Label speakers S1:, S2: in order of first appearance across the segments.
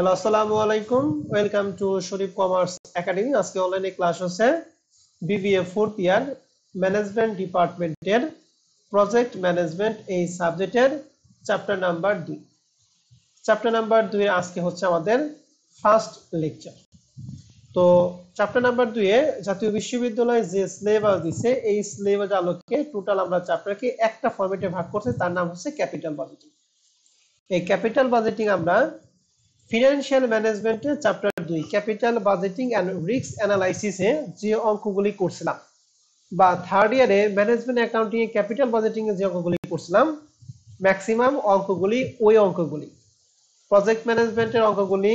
S1: Hello, আসসালামু আলাইকুম। Welcome to Sharif commerce academy. আজকে অনলাইনে ক্লাস হচ্ছে বিবিএ ফোর্থ ইয়ার ম্যানেজমেন্ট ডিপার্টমেন্টের প্রজেক্ট ম্যানেজমেন্ট এই সাবজেক্টের চ্যাপ্টার নাম্বার 2। চ্যাপ্টার নাম্বার 2 এর আজকে হচ্ছে আমাদের ফার্স্ট লেকচার। তো চ্যাপ্টার নাম্বার 2 এ জাতীয় বিশ্ববিদ্যালয় যে সিলেবাস দিছে এই সিলেবাস আলোকে টোটাল আমরা চ্যাপ্টারকে একটা ফরম্যাটে ভাগ করছি, তার নাম হচ্ছে ক্যাপিটাল বাজেটিং। এই ক্যাপিটাল বাজেটিং আমরা ফিনান্সিয়াল ম্যানেজমেন্টের chapter 2 capital budgeting and risk অ্যানালাইসিসে যে অঙ্কগুলি করছিলাম, বা থার্ড ইয়ারে ম্যানেজমেন্ট অ্যাকাউন্টিং এ ক্যাপিটাল বাজেটিং এর যে অঙ্কগুলি করছিলাম, ম্যাক্সিমাম অঙ্কগুলি ওই অঙ্কগুলি। প্রজেক্ট ম্যানেজমেন্টের অঙ্কগুলি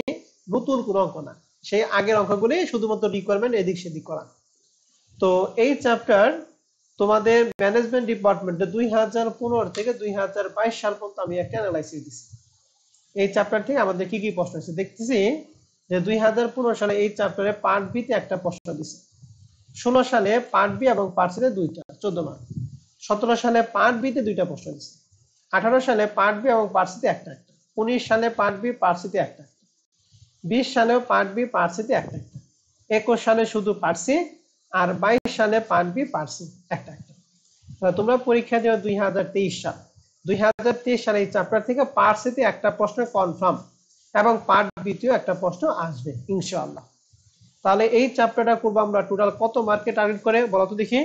S1: নতুন কোনো অঙ্ক না, সেই আগের অঙ্কগুলি শুধুমাত্র রিকোয়ারমেন্ট এদিক সেদিক করা। তো এই চ্যাপ্টার তোমাদের ম্যানেজমেন্ট ডিপার্টমেন্টে 2015 থেকে 2022 সাল পর্যন্ত আমি একটা অ্যানালাইসিস দিছি। এই চ্যাপ্টার থেকে আমাদের কি কি প্রশ্ন আছে দেখতেছি যে 2015 সালে এই চ্যাপ্টারে পার্ট বি তে একটা প্রশ্ন দিছে, 16 সালে পার্ট বি এবং পার্ট সি তে দুইটা 14 মার্ক, 17 সালে পার্ট বি তে দুইটা প্রশ্ন দিছে, 18 সালে পার্ট বি এবং পার্ট সি তে একটা, 19 সালে পার্ট বি পার্ট সি তে একটা, 20 সালেও পার্ট বি পার্ট সি তে একটা, 21 সালে শুধু পার্ট সি, আর 22 সালে পার্ট বি পার্ট সি একটা। তোমরা পরীক্ষা দেওয়া 2023 সাল, 2023 সালে এই চ্যাপ্টার থেকে পার্ট সি তে একটা প্রশ্ন কনফার্ম এবং পার্ট বি তেও একটা প্রশ্ন আসবে ইনশাআল্লাহ। তাহলে এই চ্যাপ্টারটা করব আমরা টোটাল কত মার্কে টার্গেট করে বলো তো দেখি?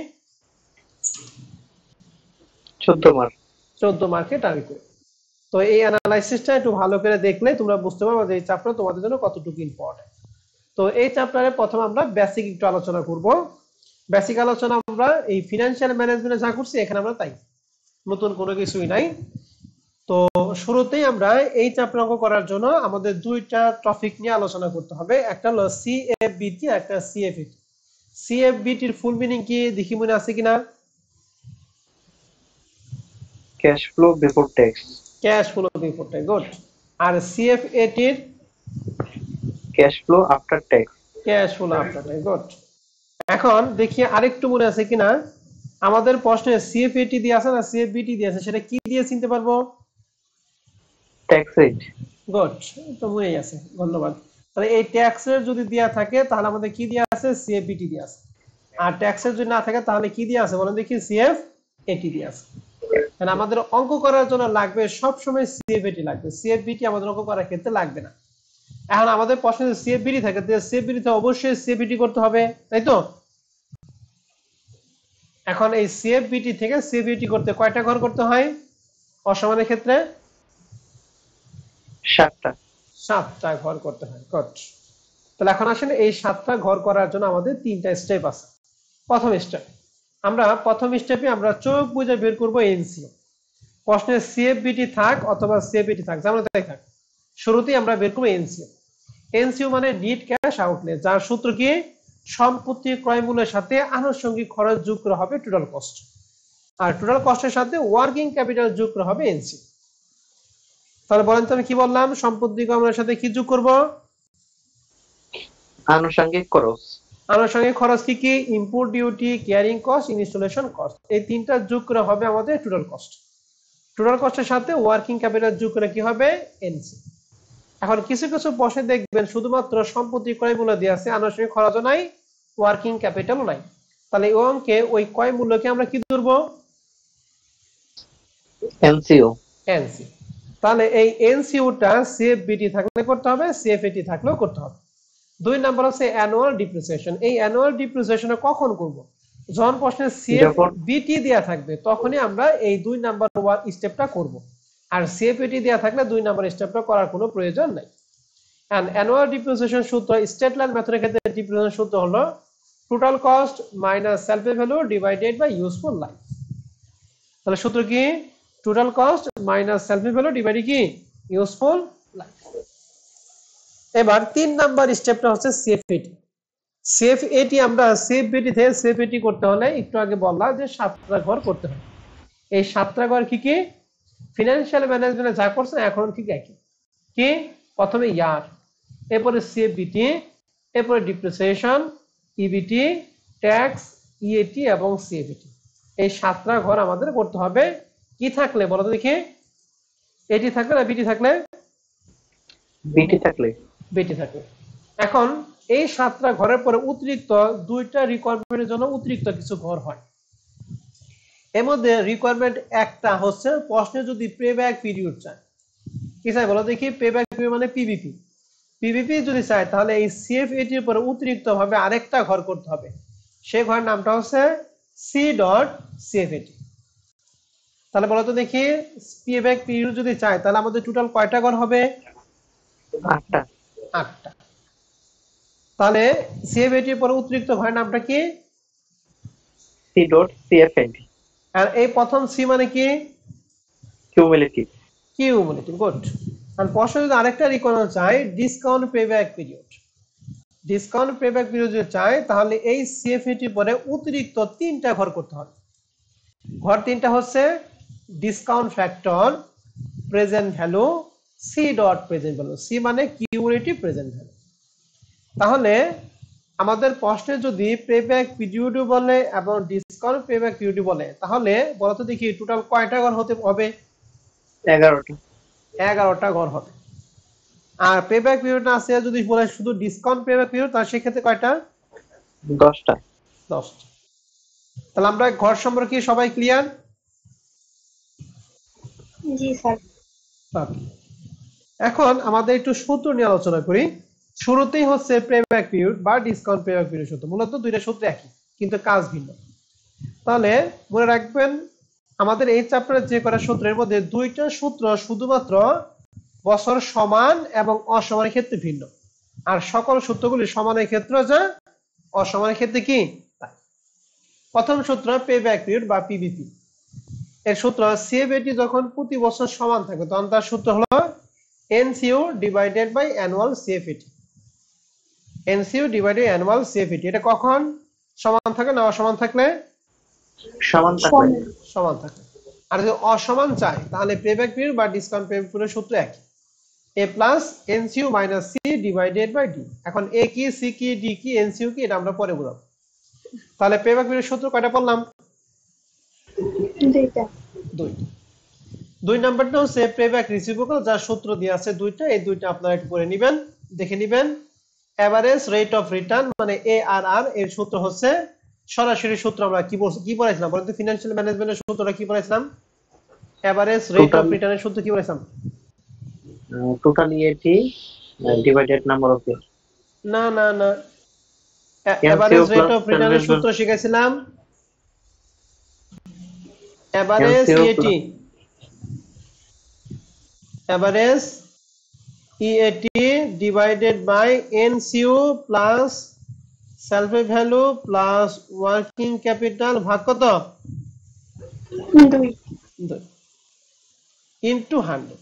S2: 14 মার্ক।
S1: 14 মার্কে টার্গেট করে। তো এই অ্যানালাইসিসটা একটু ভালো করে দেখলে তোমরা বুঝতে পারবে যে এই চ্যাপ্টার তোমাদের জন্য কতটুকু ইম্পর্টেন্ট। তো এই চ্যাপ্টারে প্রথম আমরা বেসিক একটু আলোচনা করব। বেসিক আলোচনা আমরা এই ফিনান্সিয়াল ম্যানেজমেন্টে যা করছি এখানে আমরা তাই, নতুন কোনো কিছুই নাই। তো শুরুতেই আমরা এই চ্যাপ্টার অঙ্ক করার জন্য আমাদের দুইটা টপিক নিয়ে আলোচনা করতে হবে, একটা হলো সিএফবিটি, একটা সিএফএটি। সিএফবিটির ফুল মিনিং কি দেখি মনে আছে কিনা?
S2: Cash flow before tax.
S1: Cash flow before tax, good. আর সিএফএটির
S2: cash flow after tax.
S1: Cash flow after tax, good. এখন দেখি আরেকটু মনে আছে কিনা আমাদের প্রশ্নে সিএফএটি দিয়ে আছে না সিএফবিটি দিয়ে আছে, সেটা কি দিয়ে চিনতে পারবো?
S2: Tax rate.
S1: গুড, তো মনেই আছে, ধন্যবাদ। তাহলে এই ট্যাক্সের যদি দেয়া থাকে তাহলে আমাদের কি দেয়া আছে? সিএফবিটি দিয়ে আছে। আর ট্যাক্সের যদি না থাকে তাহলে কি দিয়ে আছে বলেন দেখি? সিএফএটি দিয়ে আছে। কারণ আমাদের অঙ্ক করার জন্য লাগবে সব সময় সিএফএটি লাগবে, সিএফবিটি আমাদের অঙ্ক করার ক্ষেত্রে লাগবে না। এখন আমাদের প্রশ্নে যদি সিএফবিটি থাকে তাহলে সিএফবিটি অবশ্যই সিএফবিটি করতে হবে, তাই তো? এখন এই সিএফবিটি থেকে সিএফবিটি করতে কয়টা ঘর করতে হয় অসমানের ক্ষেত্রে? 7টা ঘর করতে হয়। গুড। তাহলে এখন আসলে এই 7টা ঘর করার জন্য আমাদের 3টা স্টেপ আছে। প্রথম স্টেপ, আমরা প্রথম স্টেপে আমরা চোখ বুঝে বের করব এনসিও। প্রশ্নে সিএফবিটি থাক অথবা সিএফবিটি থাক, যেমন তাই থাক, শুরুতেই আমরা বের করব এনসিও। এনসিও মানে নেট ক্যাশ আউটলে, যার সূত্র কি? সম্পত্তি ক্রয় মূল্যের সাথে আনুষঙ্গিক খরচ যোগ করা হবে টোটাল কস্ট, আর টোটাল কস্টের সাথে ওয়ার্কিং ক্যাপিটাল যোগ করা হবে এনসিও। তাহলে বলেন তো আমি কি বললাম? সম্পত্তি ক্রয় মূল্যের সাথে কি যোগ করব?
S2: আনুষঙ্গিক খরচ।
S1: আনুষঙ্গিক খরচ কি কি? Input duty, carrying cost, installation cost, এই তিনটা যোগ করে হবে আমাদের টোটাল কস্ট। টোটাল কস্টের সাথে ওয়ার্কিং ক্যাপিটাল যোগ করে কি হবে? এনসি। এখন কিছু কিছু প্রশ্নে দেখবেন শুধুমাত্র সম্পত্তি ক্রয় মূল্য দেওয়া আছে, আনুষঙ্গিক খরচও নাই, ওয়ার্কিং ক্যাপিটালও নাই। তাহলে এই অঙ্কে ওই ক্রয় মূল্যকে আমরা কি ধরব?
S2: এনসিও।
S1: এনসি। তাহলে এই এনসিওটা সিএফবিটি থাকলে করতে হবে, সিএফএটি থাকলেও করতে হবে। 2 নাম্বার হচ্ছে অ্যানুয়াল ডিপ্রিসিয়েশন। এই অ্যানুয়াল ডিপ্রিসিয়েশন কখন করব? যখন প্রশ্নে সিএফবিটি দেয়া থাকবে তখনই আমরা এই 2 নাম্বার স্টেপটা করব, আর সিএফএটি দেয়া থাকলে 2 নাম্বার স্টেপটা করার কোনো প্রয়োজন নাই। এন্ড অ্যানুয়াল ডিপ্রিসিয়েশন সূত্র স্টেট লাইন মেথডের ক্ষেত্রে ডিপ্রিসিয়েশন সূত্র হলো total cost minus salvage value divided by useful life. তাহলে সূত্র কি? Total cost minus salvage value divided কি? Useful life. এবার 3 নাম্বার স্টেপটা হচ্ছে সিএফএটি। সিএফএটি আমরা সিএফবিটি থেকে সিএফএটি করতে হলে একটু আগে বললাম যে 7টা ঘর করতে হবে। এই 7টা ঘর কি কি? ফিনান্সিয়াল ম্যানেজমেন্টে যা করছেন এখন ঠিক একই। কি? প্রথমে ইয়ার, এরপরে সিএফবিটি, এরপরে ডিপ্রিসিয়েশন, ইবিটি, ট্যাক্স, ইএটি এবং সিএফএটি। এই 7টা ঘর আমাদের করতে হবে। কি থাকলে বলো তো দেখি? এটি থাকলে না বিটি থাকলে?
S2: বিটি থাকলে।
S1: বেঁচে থাকে। এখন এই 7টা ঘরের পরে অতিরিক্ত 2টা রিকোয়ারমেন্টের জন্য অতিরিক্ত কিছু ঘর হয়। এর মধ্যে রিকোয়ারমেন্ট একটা হচ্ছে প্রশ্নে যদি পেব্যাক পিরিয়ড চায়। কি চাই বলো দেখি? পেব্যাক পিরিয়ড মানে পিভিপি। পিভিপি যদি চায় তাহলে এই সিএফএটি এর পরে অতিরিক্ত ভাবে আরেকটা ঘর করতে হবে। সেই ঘরের নামটা হচ্ছে সি ডট সিএফএটি। তাহলে বলো তো দেখি, পেব্যাক পিরিয়ড যদি চায় তাহলে আমাদের টোটাল কয়টা ঘর হবে?
S2: 8টা।
S1: 8টা। তাহলে সিএফএটি এর পরে অতিরিক্ত ঘরের নামটা কি?
S2: C dot CFAT.
S1: আর এই প্রথম সি মানে কি?
S2: কিউমুলেটিভ।
S1: কিউমুলেটিভ। গুড। আর প্রশ্ন যদি আরেকটা রিকোয়ারমেন্ট চাই, discount payback period. Discount payback period যদি চাই তাহলে এই সিএফএটি পরে অতিরিক্ত 3টা ঘর করতে হবে। ঘর 3টা হচ্ছে discount factor, present value, C dot present value. C মানে কিউমুলেটিভ প্রেজেন্ট ভ্যালু। তাহলে আমাদের প্রশ্নে যদি পেব্যাক পিরিয়ড বলে এবং ডিসকাউন্ট পেব্যাক পিরিয়ড বলে তাহলে বলতো দেখি টোটাল কয়টা ঘর হতে হবে?
S2: 11টা।
S1: 11টা ঘর হবে। আর পেব্যাক পিরিয়ড না আছে যদি বলে শুধু ডিসকাউন্ট পেব্যাক পিরিয়ড, তাহলে সেক্ষেত্রে কয়টা?
S2: 10টা।
S1: 10টা। তাহলে আমরা ঘর সম্পর্কে সবাই ক্লিয়ার?
S3: জি স্যার।
S1: এখন আমাদের একটু সূত্র নিয়ে আলোচনা করি। শুরুতেই হচ্ছে পেব্যাক পিরিয়ড বা ডিসকাউন্ট পেব্যাক পিরিয়ড সূত্র। মূলত দুইটা সূত্র একই কিন্তু কাজ ভিন্ন। তাহলে মনে রাখবেন আমাদের এই চ্যাপ্টারের যে কটা সূত্রের মধ্যে 2টা সূত্র শুধুমাত্র বছর সমান এবং অসমানের ক্ষেত্রে ভিন্ন, আর সকল সূত্রগুলি সমানের ক্ষেত্রে যা, অসমানের ক্ষেত্রে কি? প্রথম সূত্র পেব্যাক পিরিয়ড বা পিভিপি। এর সূত্র সিএফএটি যখন প্রতি বছর সমান থাকবে তখন তার সূত্র হলো NCO divided by annual CFAT. NCO divided annual CFAT. এটা কখন সমান থাকে না অসমান থাকলে?
S2: সমান থাকলে।
S1: সমান থাকলে। আর যদি অসমান চাই তাহলে পেব্যাক পিরিয়ড বা ডিসকাউন্ট পেব্যাক পিরিয়ড সূত্র একই, A plus NCU minus C divided by D. এখন এ কি, সি কি, ডি কি, এনসিইউ কি, এটা আমরা পরে বলবো। তাহলে পেব্যাক পিরিয়ড সূত্র কয়টা পড়লাম?
S3: 2টা।
S1: 2টা। 2 নাম্বারটা হচ্ছে পেব্যাক রিসিপ্রোকাল, যার সূত্র দিয়ে আছে 2টা। এই 2টা আপনারা একটু করে নেবেন, দেখে নেবেন। এভারেজ রেট অফ রিটার্ন মানে এআরআর এর সূত্র হচ্ছে সরাসরি সূত্র আমরা কি পড়াইছিলাম বলতে? ফিনান্সিয়াল ম্যানেজমেন্টের সূত্রটা কি পড়াইছিলাম? এভারেজ রেট অফ রিটার্নের সূত্র কি পড়াইছিলাম?
S2: Total EAT divided number of year.
S1: না না না, এভারেজ রেট অফ রিটার্নের সূত্র শিখাইছিলাম average EAT. Average EAT divided by NCU plus self value plus working capital ভাগ কত?
S3: 2
S1: ইনটু 100।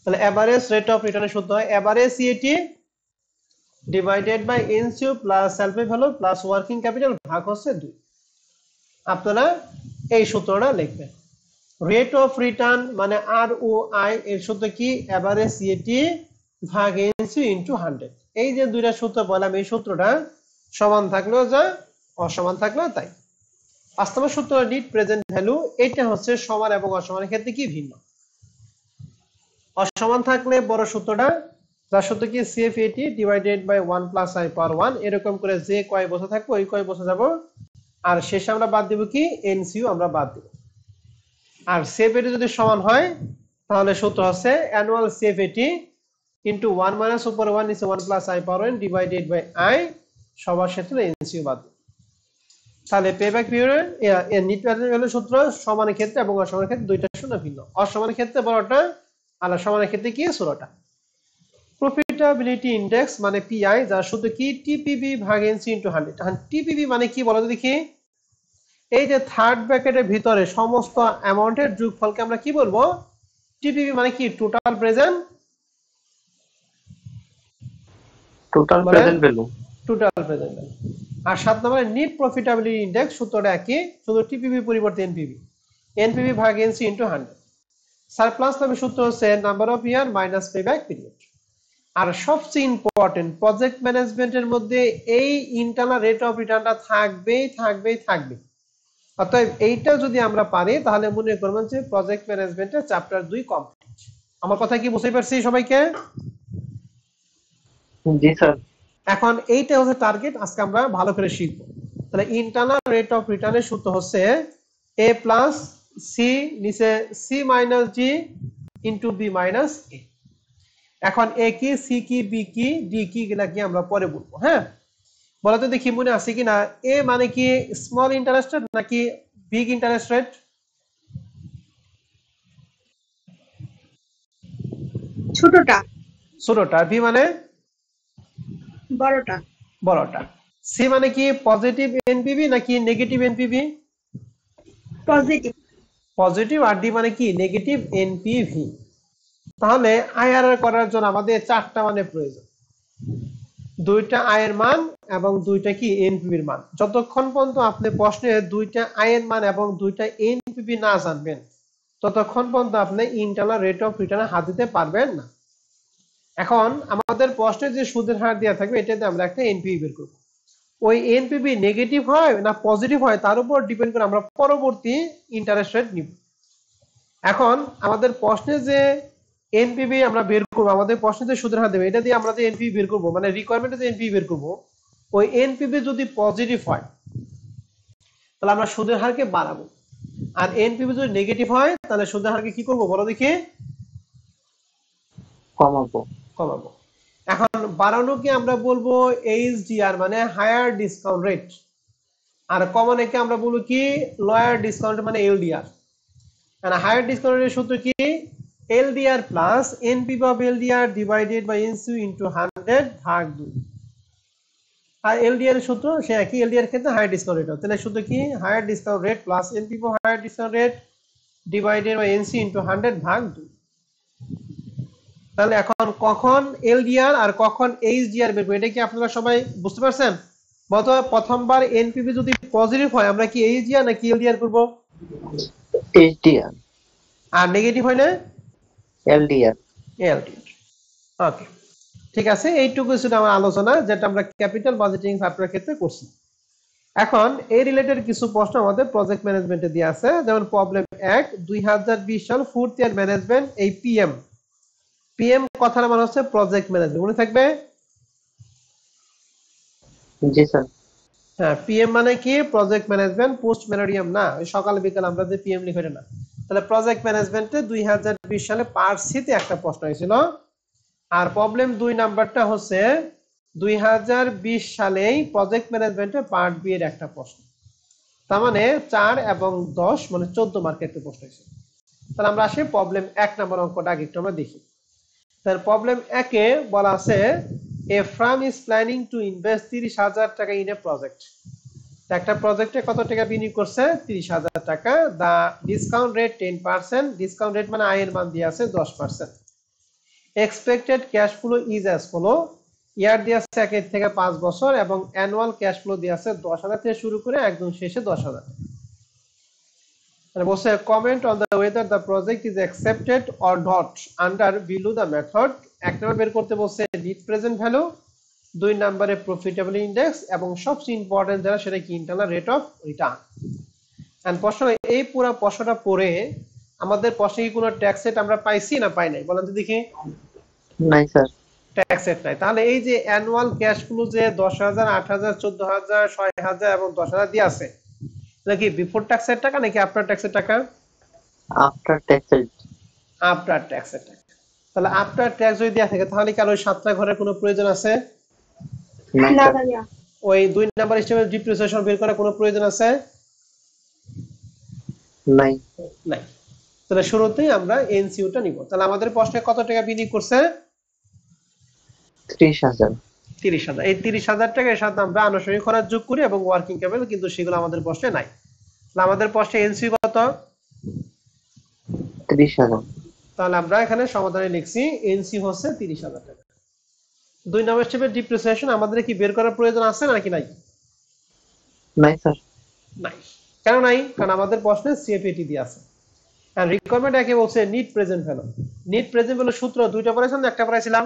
S1: তাহলে এভারেজ রেট অফ রিটার্নের সূত্র হয় average EAT divided by NCU plus self value plus working capital ভাগ হচ্ছে 2। আপনারা এই সূত্রটা লিখবেন। রেট অফ রিটার্ন মানে আরওআই এর সূত্র কি? এভারেজ ইএটি ভাগ এনসিইউ ইনটু 100। এই যে দুইটা সূত্র বললাম, এই সূত্রটা সমান থাকলেও যা, অসমান থাকলেও তাই। 5 নম্বর সূত্র নিট প্রেজেন্ট ভ্যালু। এটা হচ্ছে সমান এবং অসমানের ক্ষেত্রে কি ভিন্ন। অসমান থাকলে বড় সূত্রটা, যার সূত্র কি CFAT divided by 1 plus I power 1। এরকম করে যে কয় বছর থাকবে ওই কয় বছর যাব, আর শেষে আমরা বাদ দিব কি? এনসিইউ আমরা বাদ দিব। আর সিএফএটি যদি সমান হয় তাহলে সূত্র হচ্ছে অ্যানুয়াল সিএফএটি ইনটু 1 মাইনাস উপরে 1 নিচে 1 plus I power 1 divided by I সবার ক্ষেত্রে এনসিইউ বাদ। তাহলে পেব্যাক পিরিয়ড এর নিট প্রেজেন্ট ভ্যালু সূত্র সমানের ক্ষেত্রে এবং অসমানের ক্ষেত্রে দুইটা শূন্য ভিন্ন। অসমানের ক্ষেত্রে বড়টা আর সমানের ক্ষেত্রে কি? ছোটটা। প্রফিটেবিলিটি ইনডেক্স মানে পিআই, যার সূত্র কি? টিপিবি ভাগ এনসি ইনটু 100। এখন টিপিবি মানে কি বলো দেখি? এই যে থার্ড ব্র্যাকেটের ভিতরে সমস্ত অ্যামাউন্টের যোগফলকে আমরা কি বলবো? টিপিবি মানে কি? Total present value. Total present value. আর 7 নম্বরে নিট প্রফিটেবিলিটি ইনডেক্স সূত্রটা একই, শুধু টিপিবি পরিবর্তে এনপিবি। এনপিবি ভাগ এনসি ইনটু 100। সারপ্লাস নামের সূত্র হচ্ছে number of year minus payback period. আর সবচেয়ে ইম্পর্টেন্ট প্রজেক্ট ম্যানেজমেন্টের মধ্যে এই ইন্টারনাল রেট অফ রিটার্নটা থাকবেই। অতএব এইটা যদি আমরা পারি তাহলে মনে করবেন যে প্রজেক্ট ম্যানেজমেন্টের চ্যাপ্টার 2 কমপ্লিট। আমার কথা কি বুঝতে পারছি সবাইকে?
S2: জি স্যার।
S1: এখন এইটা হচ্ছে টার্গেট, আজকে আমরা ভালো করে শিখব। তাহলে ইন্টারনাল রেট অফ রিটার্নের সূত্র হচ্ছে a প্লাস সি নিচে সি মাইনাস জি ইন্টু বি মাইনাস এ। এখন এ কি, সি কি, বি কি, ডি কি, এগুলা কি আমরা পরে বলবো। হ্যাঁ, বলো তো দেখি মনে আছে কিনা, এ মানে কি স্মল ইন্টারেস্ট রেট নাকি বিগ ইন্টারেস্ট রেট?
S3: ছোটটা।
S1: ছোটটা। বি মানে
S3: বড়টা।
S1: বড়টা। সি মানে কি পজিটিভ এনপিভি নাকি নেগেটিভ এনপিভি?
S3: পজিটিভ।
S1: পজিটিভ। আর ডি মানে কি নেগেটিভ এনপিভি। তাহলে আইআরআর করার জন্য আমাদের চারটা মানে প্রয়োজন, দুইটা আয়ের মান এবং দুইটা কি এনপিভির মান। যতক্ষণ পর্যন্ত আপনি প্রশ্নে দুইটা আয়ের মান এবং দুইটা এনপিভি না জানবেন ততক্ষণ পর্যন্ত আপনি ইন্টারনাল রেট অফ রিটার্নে হাত দিতে পারবেন না। এখন আমাদের প্রশ্নে যে সুদের হার দেওয়া থাকবে এটাতে আমরা একটা এনপিভি বের করব। ওই এনপিভি নেগেটিভ হয় না পজিটিভ হয় তার উপর ডিপেন্ড করে আমরা পরবর্তী ইন্টারেস্ট রেট নিব। এখন আমাদের প্রশ্নে যে এনপিভি আমরা বের করবো, আমাদের প্রশ্নে যে সুদের হার দেবে এটা দিয়ে আমরা যে এনপিভি বের করবো, মানে রিকোয়ারমেন্টে যে এনপিভি বের করবো, ওই এনপিভি যদি পজিটিভ হয় তাহলে আমরা সুদের হারকে বাড়াবো, আর এনপিভি যদি নেগেটিভ হয় তাহলে সুদের হারকে কি করবো বলো দেখি?
S2: কমাবো।
S1: কমাবো। এখন বাড়ানোকে আমরা বলবো এইচডিআর মানে হায়ার ডিসকাউন্ট রেট, আর কমানোকে আমরা বলবো কি লোয়ার ডিসকাউন্ট মানে LDR. and higher discount rate সূত্র কি LDR plus NP of LDR divided by NC into 100 ভাগ 2। আর LDR এর সূত্র সে একই, LDR ক্ষেত্রে হায়ার ডিসকাউন্ট রেট, তাহলে সূত্র কি higher discount rate plus NP of higher discount rate divided by NC into 100 ভাগ 2। তাহলে এখন কখন LDR আর কখন HDR বের করব এটা কি আপনারা সবাই বুঝতে পারছেন? প্রথমবার NPV যদি পজিটিভ হয় আমরা কি HDR নাকি LDR করব?
S2: এইচডিআর।
S1: আর নেগেটিভ হলে
S2: এলডিআর।
S1: LDR। ওকে, ঠিক আছে, এইটুকু ছিল আমার আলোচনা যেটা আমরা ক্যাপিটাল বাজেটিং ফ্যাক্টরের ক্ষেত্রে করছি। এখন এই রিলেটেড কিছু প্রশ্ন আমাদের প্রজেক্ট ম্যানেজমেন্টে দেওয়া আছে, যেমন প্রবলেম 1 2020 সাল ফোর্থ ইয়ার ম্যানেজমেন্ট এই পিএম। পিএম কথার মানে হচ্ছে প্রজেক্ট ম্যানেজমেন্ট, মনে থাকবে?
S2: জি স্যার।
S1: হ্যাঁ, পিএম মানে কি প্রজেক্ট ম্যানেজমেন্ট, পোস্ট ম্যানেরিয়াম না, ওই সকাল বিকাল আমরা যে পিএম লিখি না। তাহলে প্রজেক্ট ম্যানেজমেন্টে 2020 সালে পার্ট সিতে একটা প্রশ্ন হয়েছিল। আর প্রবলেম 2 নাম্বারটা হচ্ছে 2020 সালেই প্রজেক্ট ম্যানেজমেন্টে পার্ট বি এর একটা প্রশ্ন। তার মানে 4 এবং 10 মানে 14 মার্কের একটা প্রশ্ন হয়েছে। তাহলে আমরা আসি প্রবলেম 1 নাম্বার অঙ্কটা আগে একটু আমরা দেখি। তাহলে প্রবলেম 1 এ বলা আছে a firm is planning to invest 30,000 টাকা ইন এ প্রজেক্ট। একটা প্রজেক্টে কত টাকা বিনিয়োগ করছে? 30,000 টাকা। The discount rate 10%, discount rate মানে আয়ের মান দিয়ে আছে 10%। Expected cash flow is as follow, year দিয়ে আছে 1 থেকে 5 বছর এবং অ্যানুয়াল ক্যাশ ফ্লো দিয়ে আছে 10,000 থেকে শুরু করে একদম শেষে 10,000। মানে বলছে comment on the whether the project is accepted or not under below the method. 1 নম্বর বের করতে বলছে নিট প্রেজেন্ট ভ্যালু, 2 নম্বরে প্রফিটেবল ইন্ডেক্স এবং সবচেয়ে ইম্পর্টেন্ট যেটা সেটা কি internal rate of return. And প্রশ্ন, এই পুরো প্রশ্নটা পড়ে আমাদের প্রশ্নে কি কোনো ট্যাক্স সেট আমরা পাইছি না পাই নাই বলেন তো দেখি?
S2: নাই স্যার।
S1: ট্যাক্স সেট নাই। তাহলে এই যে অ্যানুয়াল ক্যাশ ফ্লো যে 10,000 8,000 14,000 6,000 এবং 10,000 দিয়ে আছে, এটা কি বিফোর ট্যাক্সের টাকা নাকি আফটার ট্যাক্সের টাকা?
S2: After taxes.
S1: আফটার ট্যাক্সের টাকা। তাহলে আফটার ট্যাক্স যদি দেয়া থাকে তাহলে কি আর ওই 7টা ঘরের কোনো প্রয়োজন আছে?
S2: নাই
S3: না
S2: স্যার।
S3: ভাইয়া।
S1: ওই 2 নাম্বার হিসেবে ডিপ্রিসিয়েশন বের করার কোনো প্রয়োজন আছে?
S2: নাই।
S1: নাই। তাহলে শুরুতেই আমরা এনসিইউটা নিব। তাহলে আমাদের প্রশ্নে কত টাকা বিনিয়োগ করছে?
S2: 30,000।
S1: 30,000। এই 30,000 টাকার সাথে আমরা আনুষঙ্গিক খরচ যোগ করি এবং ওয়ার্কিং ক্যাপিটাল, কিন্তু সেগুলো আমাদের প্রশ্নে নাই। তাহলে আমাদের প্রশ্নে এনসিইউ কত?
S2: 30,000।
S1: তাহলে আমরা এখানে সমাধানে লিখছি এনসিইউ হচ্ছে 30,000 টাকা। 2 নম্বর স্টেপে ডিপ্রিসিয়েশন আমাদের কি বের করার প্রয়োজন আছে নাকি নাই?
S2: নাই স্যার।
S1: নাই। কেন নাই? কারণ আমাদের প্রশ্নে সিএফএটি দিয়ে আছে। আর রিকোয়ারমেন্ট একে বলছে net present value. Net present value সূত্র দুইটা পড়াইছিলাম না একটা পড়াইছিলাম?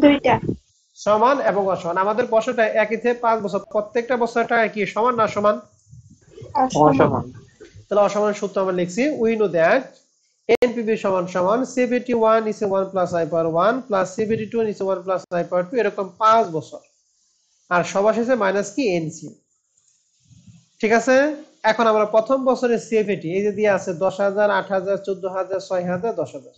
S3: দুইটা।
S1: সমান এবং অসমান। আমাদের প্রশ্নটা 1 থেকে 5 বছর প্রত্যেকটা বছরের টাকা কি সমান না সমান?
S3: অসমান।
S2: অসমান।
S1: তাহলে অসমান সূত্র আমরা লিখছি উই নো দ্যাট এনপিভি সমান সমান 71 নিচে 1 প্লাস আই পাওয়ার 1 প্লাস 72 নিচে 1 প্লাস আই পাওয়ার 2 এরকম 5 বছর আর সবার শেষে মাইনাস কি এনসি। ঠিক আছে, এখন আমরা প্রথম বছরের সিএফএটি এই যে দিয়ে আছে 10,000 8,000 14,000 6,000 10,000,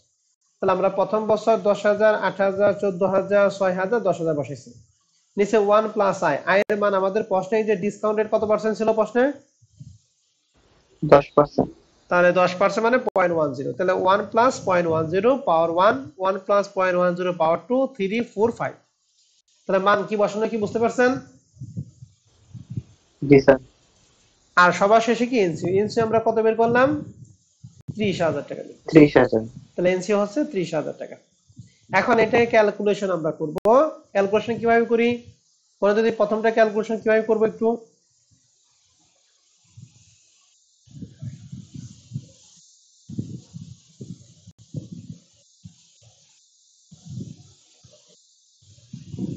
S1: তাহলে আমরা প্রথম বছর 10,000 8,000 14,000 6,000 10,000 বসাইছি। নিচে 1 প্লাস আই, আই এর মান আমাদের প্রশ্নে এই যে ডিসকাউন্ট রেট কত পার্সেন্ট ছিল প্রশ্নে?
S2: 10%।
S1: তাহলে 10% মানে 0.10, তাহলে 1 প্লাস 0.10 পাওয়ার 1 1 প্লাস 0.10 পাওয়ার 2 3 4 5, তাহলে মান কি বসানো কি বুঝতে পারছেন?
S2: জি স্যার।
S1: আর সবার শেষে কি এনসি, এনসি আমরা কত বের করলাম? 30,000 টাকা।
S2: 30,000।
S1: তাহলে এনসি হচ্ছে 30,000 টাকা। এখন এটাকে ক্যালকুলেশন আমরা করব। ক্যালকুলেশন কিভাবে করি? পরে যদি প্রথমটা ক্যালকুলেশন কিভাবে করব একটু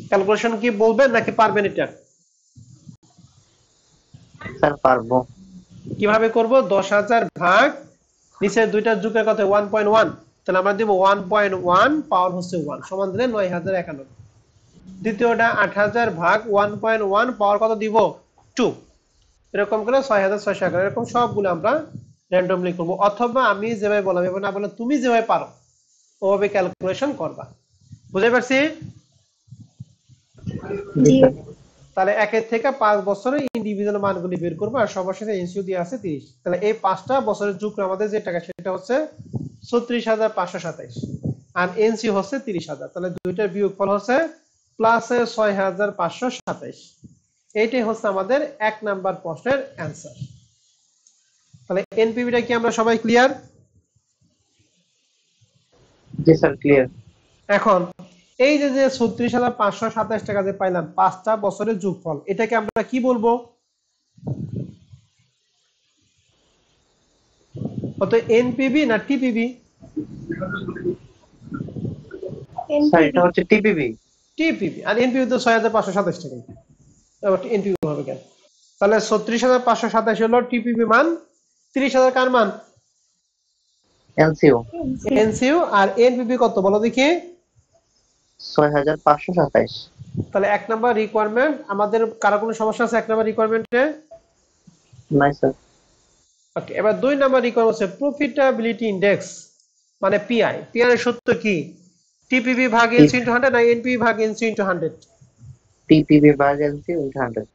S1: ক্যালকুলেশন কি বলবেন নাকি পারবেন এটা?
S2: স্যার পারবো।
S1: কিভাবে করব? 10,000 ভাগ নিচে দুইটা যোগের কত 1.1, তাহলে আমরা দেব 1.1 পাওয়ার হচ্ছে 1 সমান দিলে 9,091। দ্বিতীয়টা 8,000 ভাগ 1.1 পাওয়ার কত দিব 2, এরকম করে 6,611, এরকম সবগুলো আমরা র্যান্ডমলি করব, অথবা আমি যেভাবে বললাম এভাবে না বলে তুমি যেভাবে পারো ওভাবে ক্যালকুলেশন করবা। বুঝতে পারছি?
S2: জি স্যার।
S1: তাহলে 1 থেকে 5 বছরের ইন্ডিভিজুয়াল মানগুলি বের করবো আর সবার সাথে এনসিও দিয়ে আছে 30, তাহলে এই 5টা বছরের যোগ করে আমাদের যে টাকা সেটা হচ্ছে 36,527 আর এনসি হচ্ছে 30,000, তাহলে দুইটার বিয়োগফল হচ্ছে প্লাস 6,527। এইটাই হচ্ছে আমাদের 1 নাম্বার প্রশ্নের অ্যান্সার। তাহলে এনপিভিটা কি আমরা সবাই ক্লিয়ার?
S2: জি স্যার ক্লিয়ার।
S1: এখন এই যে 36,527 টাকা যে পাইলাম 5টা বছরের যোগফল, এটাকে আমরা কি বলবো? কত এনপিভি না টিপিভি?
S2: স্যার এটা হচ্ছে টিপিবি।
S1: টিপিভি। আর এনপিভি তো 6,527 টাকা, আবার এনপিভি হবে কেন? তাহলে 36,527 হলো টিপিভি মান, 30,000 কার মান?
S2: এনসিও।
S1: এনসিইউ। আর এনপিভি কত বলো দেখি?
S2: 6,527।
S1: তাহলে 1 নাম্বার রিকোয়ারমেন্ট আমাদের, কারো কোনো সমস্যা আছে 1 নাম্বার রিকোয়ারমেন্টে?
S2: নাই স্যার।
S1: ওকে, এবার 2 নাম্বার রিকোয়ারমেন্ট হচ্ছে প্রফিটেবিলিটি ইনডেক্স মানে পিআই। পিআই এর সূত্র কি? টিপিভি ভাগ এনসি ইনটু 100 না এনপিভি ভাগ NC into 100?
S2: TPV by NCO into 100।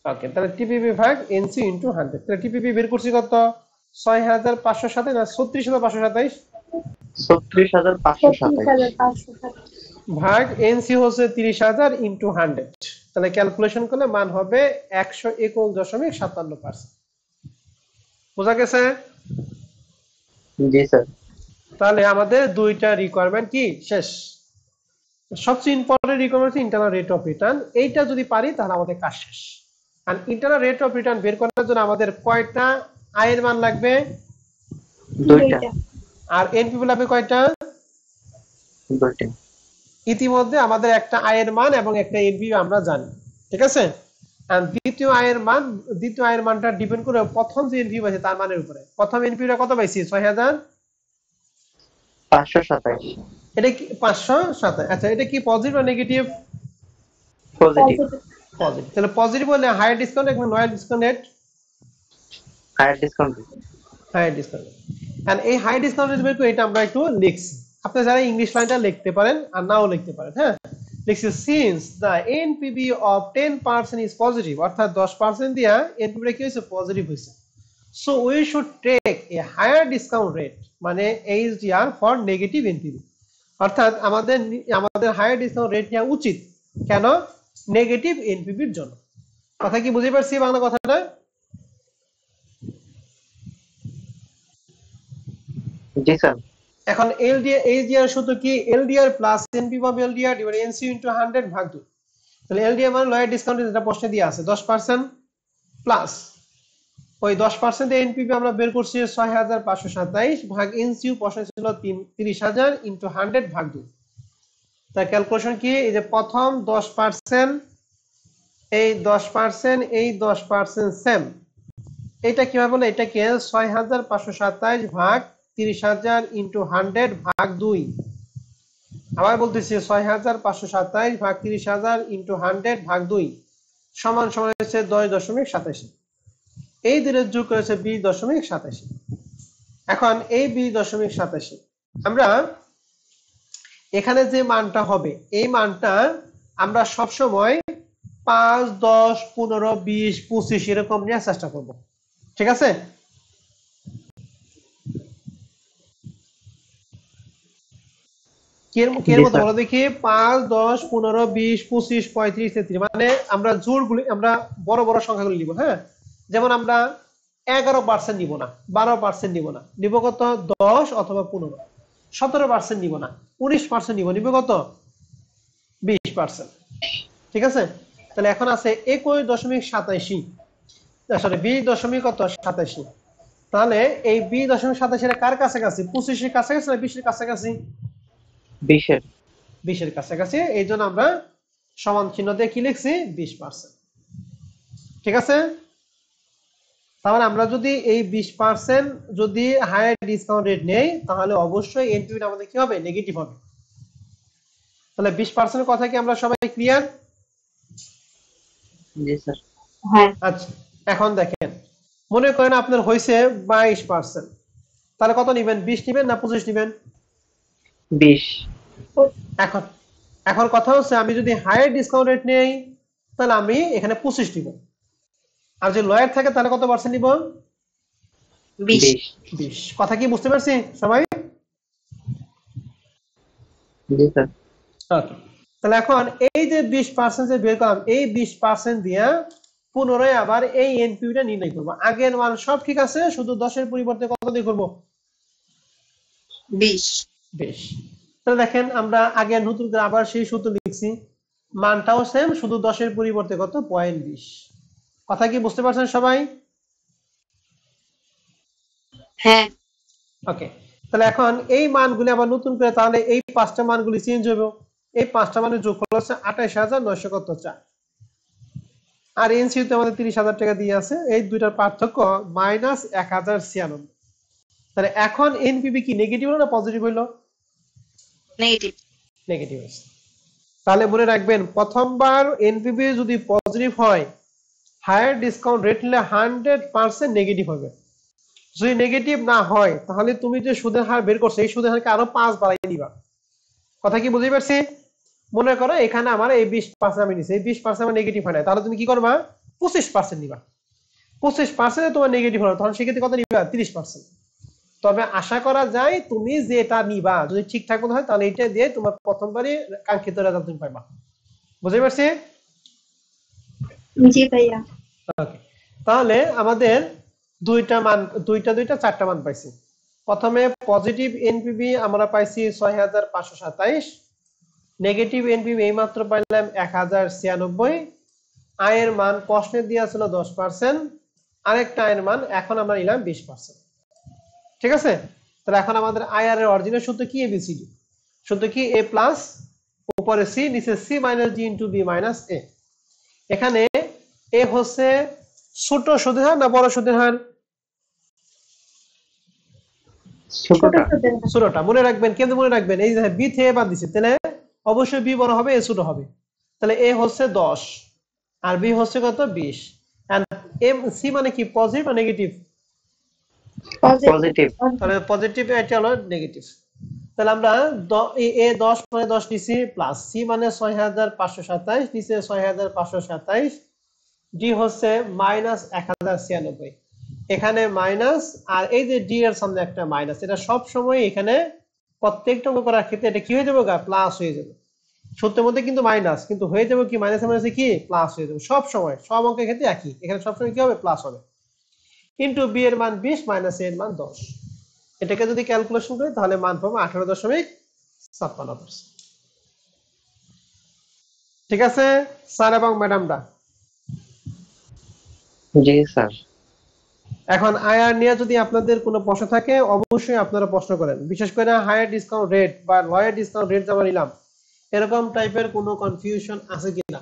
S1: Okay, তাহলে টিপিভি ভাগ এনসি ইনটু 100, তাহলে টিপিভি বের করছি কত? 6,527 না 36,527
S2: 36,527।
S1: ভাগ এনসি হচ্ছে 30,000 ইনটু 100, তাহলে ক্যালকুলেশন করলে মান হবে 121.57%। বোঝা গেছে?
S2: জি স্যার।
S1: তাহলে আমাদের দুইটা রিকোয়ারমেন্ট কি শেষ। সবচেয়ে ইম্পর্টেন্ট রিকোয়ারমেন্ট হচ্ছে ইন্টারনাল রেট অফ রিটার্ন, এইটা যদি পারি তাহলে আমাদের কাজ শেষ। আর ইন্টারনাল রেট অফ রিটার্ন বের করার জন্য আমাদের কয়টা আয়ের মান লাগবে?
S2: দুইটা।
S1: আর এনপিভি লাগবে কয়টা?
S2: দুইটা।
S1: ইতিমধ্যে আমাদের একটা আয়ের মান এবং একটা এনপিভি আমরা জানি, ঠিক আছে? আর দ্বিতীয় আয়ের মানটা ডিপেন্ড করে প্রথম যে এনপিভি আছে তার মানের উপরে। প্রথম এনপিভিটা কত পাইছি?
S2: 527।
S1: এটা কি 527? আচ্ছা, এটা কি পজিটিভ না নেগেটিভ?
S2: পজিটিভ।
S1: পজিটিভ। তাহলে পজিটিভ হলে হায়ার ডিসকাউন্ট এবং lower discount rate?
S2: Higher discount.
S1: Higher discount. And এই হাই ডিসকাউন্ট রেট বের করে এটা আমরা একটু লিখছি। আপনি যারা ইংলিশ লাইনটা লিখতে পারেন আর নাও লিখতে পারেন, হ্যাঁ লিখছি since the NPV of 10% is positive, অর্থাৎ 10% দিয়া এনপিভি কি হইছে? পজিটিভ হইছে। So we should take a higher discount rate মানে এইচডিআর ফর নেগেটিভ এনপিভি, অর্থাৎ আমাদের হায়ার ডিসকাউন্ট রেট নেওয়া উচিত। কেন? নেগেটিভ এনপিভির জন্য। কথা কি বুঝতে পারছি বাংলা কথাটা?
S2: জি স্যার।
S1: এখন এইচডিআর সূত্র কি? LDR plus NPV of LDR divide NC into 100 ভাগ 2। তাহলে এলডিআর মানে লয়ার ডিসকাউন্ট যেটা প্রশ্নে দিয়ে আছে 10% প্লাস ওই 10% এর এনপিভি আমরা বের করছি 6,527 ভাগ এনসিইউ প্রশ্নে ছিল 30,000 ইনটু 100 ভাগ 2। তার ক্যালকুলেশন কি? এই যে প্রথম 10%, এই 10%, এই 10% সেম। এটা কিভাবে বলে? এটাকে 6,527 ভাগ 30,000 ইন্টু 100 ভাগ 2, আবার বলতেছি 6,527 ভাগ 30,000 ইন্টু 100 ভাগ 2 সমান সমান হচ্ছে 10.87। এই দুটোর যোগ করেছে 20.87। এখন এই 20.87 আমরা এখানে যে মানটা হবে এই মানটা আমরা সব সময় 5, 10, 15, 20, 25 এরকম নেওয়ার চেষ্টা করব। ঠিক আছে? কের
S2: জি
S1: মতো
S2: স্যার।
S1: বলো দেখি? 5, 10, 15, 20, 25, 35, 33, মানে আমরা জোড়গুলি আমরা বড় বড় সংখ্যাগুলি নিব। হ্যাঁ, যেমন আমরা 11% নিব না, 12% নিব না, নিব কত? 10 অথবা 15। 17% নিব না, 19% নিব কত? 20%। ঠিক আছে? তাহলে এখন আছে 21.87, সরি 20.87। তাহলে এই 20.87 কার কাছাকাছি? 25 এর কাছাকাছি না 20 এর কাছাকাছি?
S2: 20-এর।
S1: 20 এর কাছাকাছি। এই জন্য আমরা সমান চিহ্ন দিয়ে কি লিখছি? 20%। ঠিক আছে? তাহলে আমরা যদি এই 20% যদি হায়ার ডিসকাউন্ট রেট নেই তাহলে অবশ্যই এনপিভিটা আমাদের কি হবে? নেগেটিভ হবে। তাহলে 20% কথা কি আমরা সবাই ক্লিয়ার?
S2: জি স্যার।
S3: হ্যাঁ।
S1: আচ্ছা, এখন দেখেন, মনে করেন আপনার হয়েছে 22%, তাহলে কত নিবেন? 20 নিবেন না 25 নিবেন?
S2: 20।
S1: এখন এখন কথা হচ্ছে আমি যদি হায়ার ডিসকাউন্ট রেট নেই তাহলে আমি এখানে 25 নিব, আর যদি লয়ার থাকে তাহলে কত পার্সেন্ট নিব?
S3: 20।
S2: 20।
S1: 20। কথা কি বুঝতে পারছি সবাই?
S2: জি স্যার।
S1: ওকে, তাহলে এখন এই যে 20% যে বের করলাম এই 20% দিয়ে পুনরায় আবার এই এনপিভিটা নির্ণয় করব। আগের মান সব ঠিক আছে, শুধু 10 এর পরিবর্তে কত দিয়ে করব?
S3: 20।
S1: 20। তাহলে দেখেন আমরা আগে নতুন করে আবার সেই সূত্র লিখছি, মানটাও সেম, শুধু 10 এর পরিবর্তে কত? 0.20। কথা কি বুঝতে পারছেন সবাই?
S3: হ্যাঁ।
S1: ওকে, তাহলে এখন এই মানগুলি আবার নতুন করে তাহলে এই পাঁচটা মানগুলি চেঞ্জ হবে। এই পাঁচটা মানের যোগফল হচ্ছে 28,974। আর এনসিইউতে আমাদের 30,000 টাকা দিয়ে আছে, এই দুইটার পার্থক্য -1096। তাহলে এখন এনপিভি কি নেগেটিভ হলো না পজিটিভ হইলো?
S3: নেগেটিভ।
S1: নেগেটিভ হয়েছে। তাহলে মনে রাখবেন প্রথমবার এনপিভি যদি পজিটিভ হয় হায়ার ডিসকাউন্ট রেট নিলে 100% নেগেটিভ হবে। যদি নেগেটিভ না হয় তাহলে তুমি যে সুদের হার বের করছো এই সুদের হারকে আরো 5 বাড়াই দিবা। কথা কি বুঝতে পারছি? মনে করো এখানে আমার এই 20% আমি নিছি, এই 20% আমার নেগেটিভ হয় না, তাহলে তুমি কি করবা? 25% নিবা। 25% তোমার নেগেটিভ হলো, তখন সেক্ষেত্রে কত নিবা? 30%। তবে আশা করা যায় তুমি যেটা নিবা যদি ঠিকঠাক মতো হয় তাহলে এটা দিয়ে তোমার প্রথমবারই কাঙ্ক্ষিত রেজাল্ট তুমি পাইবা। বুঝতে পারছি?
S3: জি ভাইয়া।
S1: ওকে, তাহলে আমাদের দুইটা চারটা মান পাইছি। প্রথমে পজিটিভ এনপিভি আমরা পাইছি 6,527, নেগেটিভ এনপিভি এইমাত্র পাইলাম 1,096। আয়ের মান প্রশ্নে দেওয়া ছিল 10%, আরেকটা আয়ের মান এখন আমরা নিলাম 20%। ঠিক আছে? তাহলে এখন আমাদের আইআর এর অরিজিনাল সূত্র কি? এবিসিডি সূত্র কি? এ প্লাস উপরে সি নিচে সি মাইনাস জি ইন্টু বি মাইনাস এ। এখানে এ হচ্ছে ছোট সুদের হার না বড় সুদের হার?
S2: ছোটটা।
S1: ছোটটা। মনে রাখবেন, কেমনে মনে রাখবেন? এই যে বি থেকে বাদ দিচ্ছে তাহলে অবশ্যই বি বড় হবে, এ ছোট হবে। তাহলে এ হচ্ছে 10 আর বি হচ্ছে কত? 20। এন্ড এম সি মানে কি? পজিটিভ না নেগেটিভ?
S2: পজিটিভ।
S1: তাহলে পজিটিভ, এটা হলো নেগেটিভ। তাহলে আমরা এ 10 মানে 10 নিছি, প্লাস সি মানে 6,527 নিচে 6,527, ডি হচ্ছে -1096, এখানে মাইনাস, আর এই যে ডি এর সামনে একটা মাইনাস, এটা সব সময় এখানে প্রত্যেকটা অঙ্ক করার ক্ষেত্রে এটা কি হয়ে যাবে? প্লাস হয়ে যাবে। সূত্রের মধ্যে কিন্তু মাইনাস, কিন্তু হয়ে যাবে কি? মাইনাসে মাইনাসে কি? প্লাস হয়ে যাবে। সব সময় সব অঙ্কের ক্ষেত্রে একই, এখানে সবসময় কি হবে? প্লাস হবে। ইন্টু বি এর মান 20 মাইনাস এ এর মান 10, এটাকে যদি ক্যালকুলেশন করি তাহলে মান পাবো 18.56%। ঠিক আছে স্যার এবং ম্যাডামরা?
S2: জি স্যার।
S1: এখন আইআর নিয়ে যদি আপনাদের কোনো প্রশ্ন থাকে অবশ্যই আপনারা প্রশ্ন করেন, বিশেষ করে হায়ার ডিসকাউন্ট রেট বা লোয়ার ডিসকাউন্ট রেট যেমন নিলাম এরকম টাইপের কোনো কনফিউশন আছে কিনা?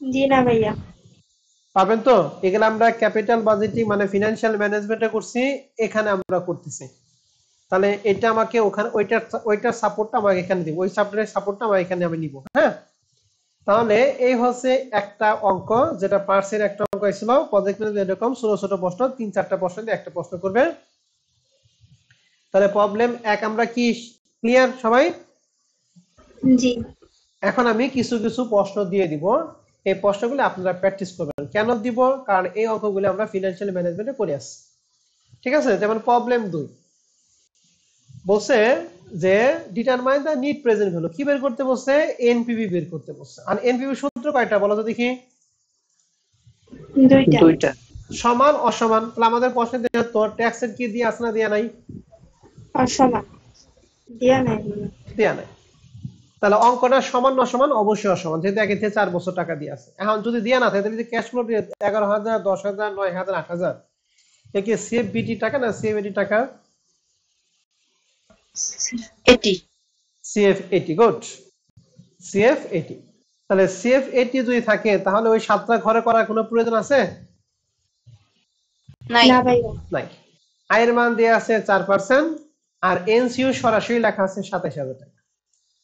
S3: জি না ভাইয়া।
S1: পাবেন তো? এগুলো আমরা ক্যাপিটাল বাজেটিং মানে ফিনান্সিয়াল ম্যানেজমেন্টে করছি, এখানে আমরা করতেছি। তাহলে এটা আমাকে ওখানে ওইটার সাপোর্টটা আমাকে এখানে দিব, ওই সাবজেক্টের সাপোর্টটা আমার এখানে আমি নিব। হ্যাঁ, তাহলে এই হচ্ছে একটা অঙ্ক, যেটা পার্সের একটা অঙ্ক ছিল। প্রজেক্ট ম্যানেজমেন্ট এরকম ছোট ছোট প্রশ্ন, 3-4টা প্রশ্ন দিয়ে একটা প্রশ্ন করবে। তাহলে প্রবলেম 1 আমরা কি ক্লিয়ার সবাই?
S3: জি।
S1: এখন আমি কিছু কিছু প্রশ্ন দিয়ে দিব, এই প্রশ্নগুলো আপনারা প্র্যাকটিস করবেন। কেন দিব? কারণ এই অঙ্কগুলো আমরা ফিনান্সিয়াল ম্যানেজমেন্টে করে আসছি। ঠিক আছে? যেমন প্রবলেম 2 বলছে যে determine the net present value, কি বের করতে বলছে? এনপিভি বের করতে বলছে। আর এনপিভি সূত্র কয়টা বলো তো দেখি?
S2: দুইটা।
S1: সমান অসমান? তাহলে আমাদের প্রশ্নে দেওয়া তো ট্যাক্সের কি দিয়ে আছে না দেয়া নাই?
S3: অসমান দিয়া নাই।
S1: দেয়া নাই। তাহলে অঙ্কটা সমান না সমান? অবশ্যই অসমান, যেহেতু আগে থেকে 4 বছর টাকা দিয়ে আছে। এখন যদি দেয়া না থাকে, তাহলে ক্যাশ ফ্লো দিয়ে 11,000, 10,000, 9,000, 8,000, কি সিএফবিটি টাকা না সিএফএটি টাকা?
S3: এটি
S1: সিএফ80। গুড, সিএফ80। তাহলে সিএফ80 যদি থাকে, তাহলে ওই 7টা ঘরে করার কোনো প্রয়োজন আছে?
S3: নাই। না ভাই।
S1: নাই। আয়ের মান দেয়া আছে 4%, আর এনসিইউ সরাসরি লেখা আছে 27,000 টাকা।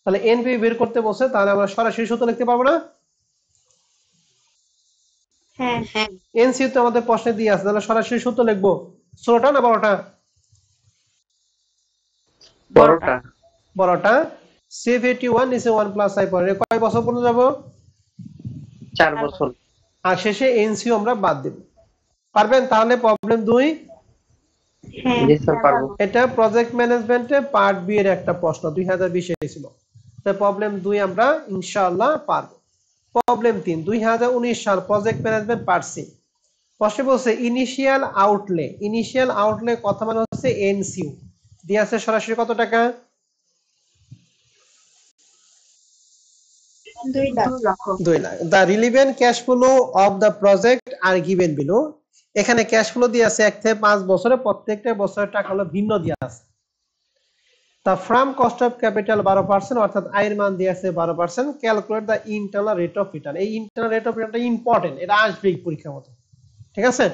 S1: তাহলে এনপিভি বের করতে বলছে, তাহলে আমরা সরাসরি সূত্র লিখতে পারবো না?
S3: হ্যাঁ হ্যাঁ।
S1: এনসিইউ তো আমাদের প্রশ্নে দিয়ে আছে, তাহলে সরাসরি সূত্র লিখবো। 16টা না 12টা?
S2: বড়টা।
S1: বড়টা। সিএফ81 নিচে 1 প্লাস আই পরে কয় বছর পর্যন্ত যাব?
S2: 4 বছর।
S1: আর শেষে এনসিইউ আমরা বাদ দেব। পারবেন? তাহলে প্রবলেম 2।
S3: হ্যাঁ
S2: জি স্যার পারবো।
S1: এটা প্রজেক্ট ম্যানেজমেন্টে পার্ট বি এর একটা প্রশ্ন, 2020 এ ছিল। তো প্রবলেম 2 আমরা ইনশাআল্লাহ পারবো। প্রবলেম 3 2019 সাল প্রজেক্ট ম্যানেজমেন্ট পার্ট সি। প্রশ্নে বলছে ইনিশিয়াল আউটলে। ইনিশিয়াল আউটলে কথা মানে হচ্ছে এনসিইউ দিয়ে আছে সরাসরি কত টাকা?
S3: 2 lakh.
S1: 2 lakh. The relevant cash flow of the project are given below. এখানে ক্যাশ ফ্লো দিয়ে আছে 1 থেকে 5 বছরে, প্রত্যেকটা বছরের টাকা হলো ভিন্ন দিয়ে আছে। তা ফ্রম কস্ট অফ ক্যাপিটাল 12%, অর্থাৎ আয়ের মান দিয়ে আছে 12%। Calculate the internal rate of return. এই ইন্টারনাল রেট অফ রিটার্নটা ইম্পর্টেন্ট, এটা আসবে পরীক্ষার মতো। ঠিক আছে?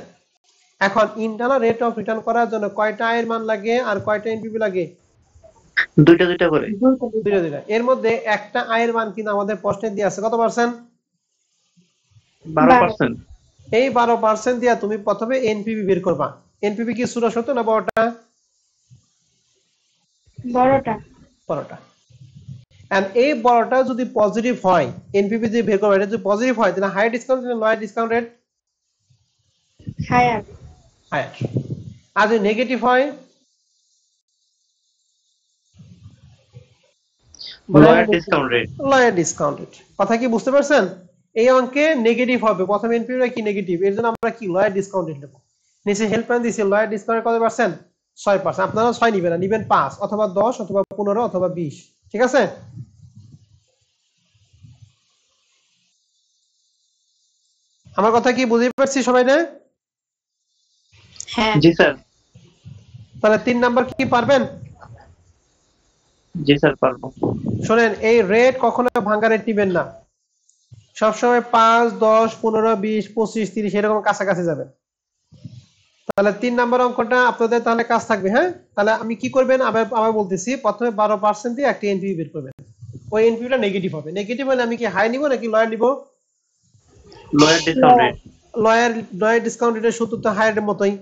S1: এখন ইন্টারনাল রেট অফ রিটার্ন করার জন্য কয়টা আয়ের মান লাগে আর কয়টা এনপিভি লাগে?
S2: দুইটা করে।
S1: দুইটা। এর মধ্যে একটা আয়ের মান কিন্তু আমাদের প্রশ্নে দিয়ে আছে কত পার্সেন্ট?
S2: 12%।
S1: এই 12% দিয়ে তুমি প্রথমে এনপিভি বের করবা। এনপিভি কি ছোট ছোট না বড়টা?
S3: বড়টা।
S1: বড়টা। এন্ড এই বড়টা যদি পজিটিভ হয়, এনপিভি যদি বের করবা, এটা যদি পজিটিভ হয়, তাহলে হাই ডিসকাউন্ট না lower discount rate?
S3: Higher.
S1: Higher. আর যদি নেগেটিভ হয়?
S2: Lower discount rate.
S1: Lower discount rate. কথা কি বুঝতে পারছেন? এই অঙ্কে নেগেটিভ হবে, প্রথম এনপিভি কি নেগেটিভ, এর জন্য আমরা কি লোয়ার ডিসকাউন্ট রেট নেব। নিচে হেল্পলাইন দিয়েছে, লোয়ার ডিসকাউন্ট কত পার্সেন্ট? 6%। আপনারা 6 নিবেন না, নিবেন 5 অথবা 10 অথবা 15 অথবা 20। ঠিক আছে? আমার কথা কি বুঝতে পারছি সবাই না?
S3: হ্যাঁ
S2: জি স্যার।
S1: তাহলে 3 নাম্বার কি পারবেন?
S2: জি স্যার পারবো।
S1: শুনেন, এই রেট কখনো ভাঙা রেট নিবেন না। সবসময় 5, 10, 15, 20, 25, 30 এরকম কাছাকাছি যাবেন। তাহলে 3 নাম্বার অঙ্কটা আপনাদের তাহলে কাজ থাকবে। হ্যাঁ, তাহলে আমি কি করবেন আবার বলতেছি, প্রথমে 12% দিয়ে একটা এনপিভি বের করবেন। ওই এনপিভিটা নেগেটিভ হবে। নেগেটিভ হলে আমি কি হাই নিব নাকি লয়ার নিব?
S2: Lower discount rate.
S1: Lawyer discount রেটের সূত্র তো হায়ারের মতোই,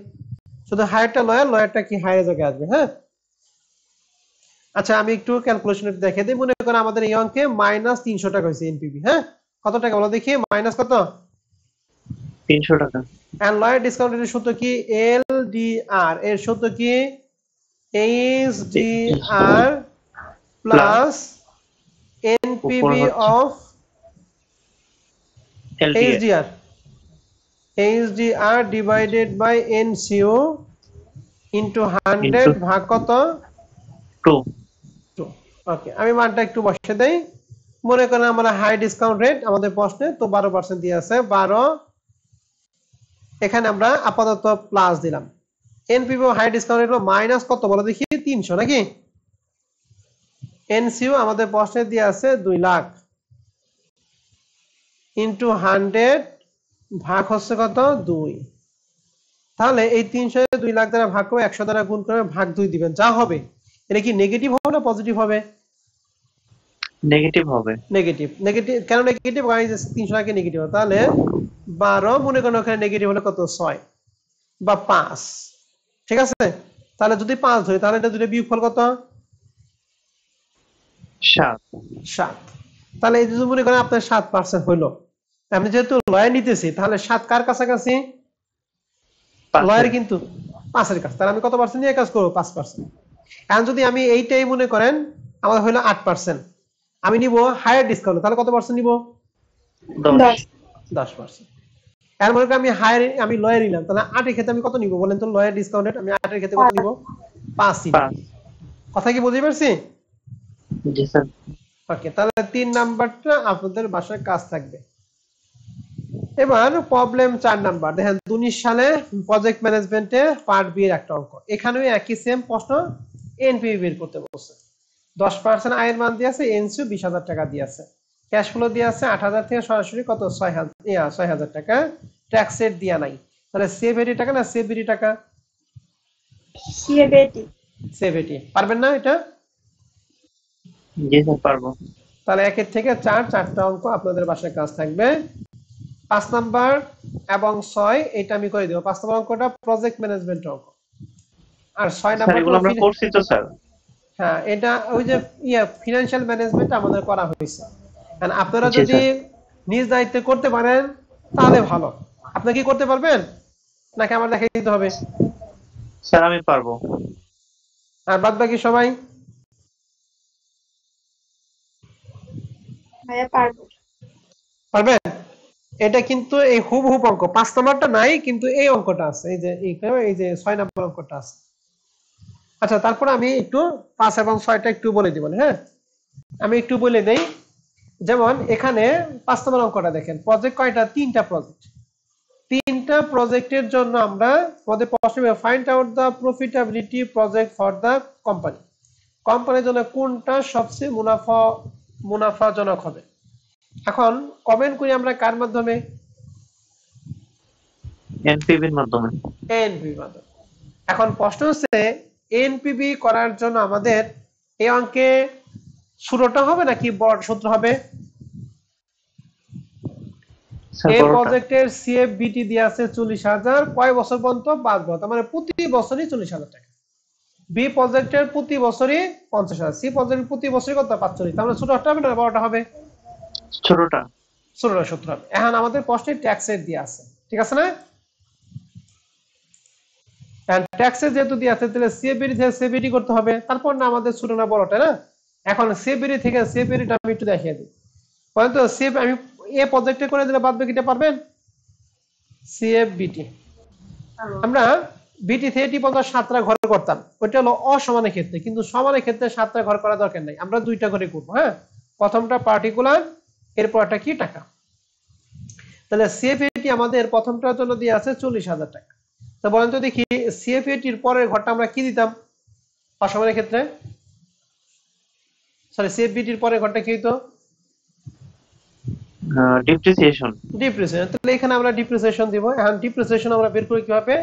S1: শুধু হায়ারটা লয়ারটা কি হায়ারের জায়গায় আসবে। হ্যাঁ, আচ্ছা আমি একটু ক্যালকুলেশন দেখে দিই। মনে করেন আমাদের এই অঙ্কে -300 টাকা হয়েছে এনপিভি। হ্যাঁ, কত টাকা বলো দেখি? মাইনাস কত?
S2: 300 টাকা।
S1: এন্ড লয়ার ডিসকাউন্ট রেটের সূত্র কি? এলডিআর এর সূত্র কি? HDR plus NPV of HDR. HDR divided by NCO into 100 ভাগ কত?
S2: 2।
S1: ওকে, আমি মানটা একটু বসিয়ে দেই। মনে করেন আমরা হাই ডিসকাউন্ট রেট আমাদের প্রশ্নে তো 12% দিয়ে আছে, 12। এখানে আমরা আপাতত প্লাস দিলাম। এনপিভি হাই ডিসকাউন্ট রেট হলো মাইনাস কত বলো দেখি? 300 নাকি? এনসিইউ আমাদের প্রশ্নে দিয়ে আছে 2 লাখ ইনটু 100 ভাগ হচ্ছে কত 2। তাহলে এই 300 2 লাখ দ্বারা ভাগ করে 100 দ্বারা গুণ করে ভাগ 2 দিবেন, যা হবে এটা কি নেগেটিভ হবে না পজিটিভ হবে?
S2: নেগেটিভ হবে।
S1: নেগেটিভ। নেগেটিভ কেন নেগেটিভ? কারণ এই যে 300 টাকা নেগেটিভ হবে, তাহলে 12 মনে করেন ওখানে নেগেটিভ হলে কত 6 বা 5, ঠিক আছে? তাহলে যদি 5 ধরি তাহলে এটা দুটো বিয়োগফল কত?
S2: 7।
S1: 7। তাহলে এই যদি মনে করেন আপনার 7% হইলো, আমি যেহেতু লয় নিতেছি তাহলে 7 কার কাছাকাছি? লয়ের
S2: 5
S1: কিন্তু 5 এর কাছে। তাহলে আমি কত পার্সেন্ট নিয়ে কাজ করবো? 5%। এখন যদি আমি এইটাই মনে করেন আমার হলো 8%, আমি নিব হায়ার ডিসকাউন্ট, তাহলে কত পার্সেন্ট নিব?
S2: 10।
S3: 10।
S1: 10%। এর মনে করেন আমি লয়ার নিলাম, তাহলে 8 এর ক্ষেত্রে আমি কত নিব বলেন তো? লয়ার ডিসকাউন্টেড আমি 8 এর ক্ষেত্রে কত নিব? 5 নিব।
S2: 5।
S1: কথা কি বুঝতে পারছি?
S2: জি স্যার।
S1: ওকে, তাহলে 3 নাম্বারটা আপনাদের বাসায় কাজ থাকবে। এবার প্রবলেম 4 নাম্বার দেখেন, 19 সালে প্রজেক্ট ম্যানেজমেন্টে পার্ট বি এর একটা অঙ্ক, এখানেও একই সেম প্রশ্ন, এনপিভি বের করতে বলছে। 10% আয়ের মান দিয়ে আছে, এনসিও 20,000 টাকা দিয়ে আছে, ক্যাশ ফ্লো দিয়ে আছে 8,000 থেকে সরাসরি কত 6,000 টাকা, ট্যাক্স রেট দিয়া নাই। তাহলে সেভ এটি টাকা না সেভ এটি টাকা?
S3: সিএবিটি।
S1: সেভ এটি পারবেন না এটা?
S2: জি স্যার পারবো।
S1: তাহলে 1 থেকে 4 চারটা অঙ্ক আপনাদের বাসায় কাজ থাকবে। 5 নাম্বার এবং 6 এটা আমি করে দেব। 5 নাম্বার অঙ্কটা প্রজেক্ট ম্যানেজমেন্ট অঙ্ক, আর 6
S2: স্যার
S1: নাম্বারটা
S2: এগুলো আমরা করছি তো স্যার।
S1: হ্যাঁ এটা ওই যে ফিনান্সিয়াল ম্যানেজমেন্ট আমাদের করা হয়েছে। কারণ আপনারা
S2: জি
S1: যদি
S2: স্যার।
S1: নিজ দায়িত্বে করতে পারেন তাহলে ভালো। আপনি কি করতে পারবেন নাকি আমার দেখাই দিতে হবে?
S2: স্যার আমি পারবো।
S1: আর বাদ বাকি সবাই
S3: ভাইয়া পারবো।
S1: পারবেন? এটা কিন্তু এই হুবহু অঙ্ক, 5 নাম্বারটা নাই কিন্তু এই অঙ্কটা আছে, এই যে 6 নাম্বার অঙ্কটা আছে। আচ্ছা, তারপর আমি একটু 5 এবং 6টা একটু বলে দিব, হ্যাঁ আমি একটু বলে দেই। যেমন এখানে 5 নম্বর অঙ্কটা দেখেন, প্রজেক্ট কয়টা? 3টা প্রজেক্ট। 3টা প্রজেক্টের জন্য আমরা আমাদের প্রশ্ন find out the profitability project for the company. কোম্পানির জন্য কোনটা সবচেয়ে মুনাফাজনক হবে? এখন কমেন্ট করি আমরা কার মাধ্যমে?
S2: এনপিভির মাধ্যমে।
S1: এনপিবি মাধ্যমে। এখন প্রশ্ন হচ্ছে এনপিবি করার জন্য আমাদের এই অঙ্কে ছোটটা হবে নাকি বড় সূত্র হবে?
S2: স্যার
S1: এই
S2: বড়টা।
S1: প্রজেক্টের সিএফবিটি দিয়ে আছে 40,000, কয় বছর পর্যন্ত? 5 বছর, মানে প্রতি বছরই 40,000 টাকা। বি প্রজেক্টের প্রতি বছরই 50,000, সি প্রজেক্টের প্রতি বছরই কত? 45। তার মানে ছোটটা হবে না বড়টা হবে?
S2: ছোটটা।
S1: ছোটটা সূত্র হবে। এখন আমাদের প্রশ্নে ট্যাক্স রেট দিয়ে আছে, ঠিক আছে না? ট্যাক্সে যেহেতু দিয়ে আছে তাহলে সিএফবিটি থেকে সিএফবিটি করতে হবে, তারপর না আমাদের ছোট না বড়টা না? এখন সিএফবিটি থেকে সিএফবিটিটা আমি একটু দেখিয়ে দিই। পর্যন্ত সিএফ আমি এ প্রজেক্টে করে দিলে বাদ বাকিটা পারবেন? সিএফবিটি আমরা বিটি থেকে টি পর্যন্ত 7টা ঘর করতাম, ওইটা হলো অসমানের ক্ষেত্রে, কিন্তু সমানের ক্ষেত্রে 7টা ঘর করা দরকার নাই, আমরা 2টা করে করবো। হ্যাঁ, প্রথমটা পার্টিকুলার, এরপরটা কি টাকা। তাহলে সিএফএটি আমাদের প্রথমটার জন্য দিয়ে আছে 40,000 টাকা। তো বলেন তো দেখি সিএফএটির পরের ঘরটা আমরা কি দিতাম অসমানের ক্ষেত্রে? সরি, সিএফবিটির পরের ঘরটা কি হতো?
S2: ডিপ্রিসিয়েশন।
S1: ডিপ্রিসিয়েশন। তাহলে এখানে আমরা ডিপ্রিসিয়েশন দিব। এখন ডিপ্রিসিয়েশন আমরা বের করি কিভাবে?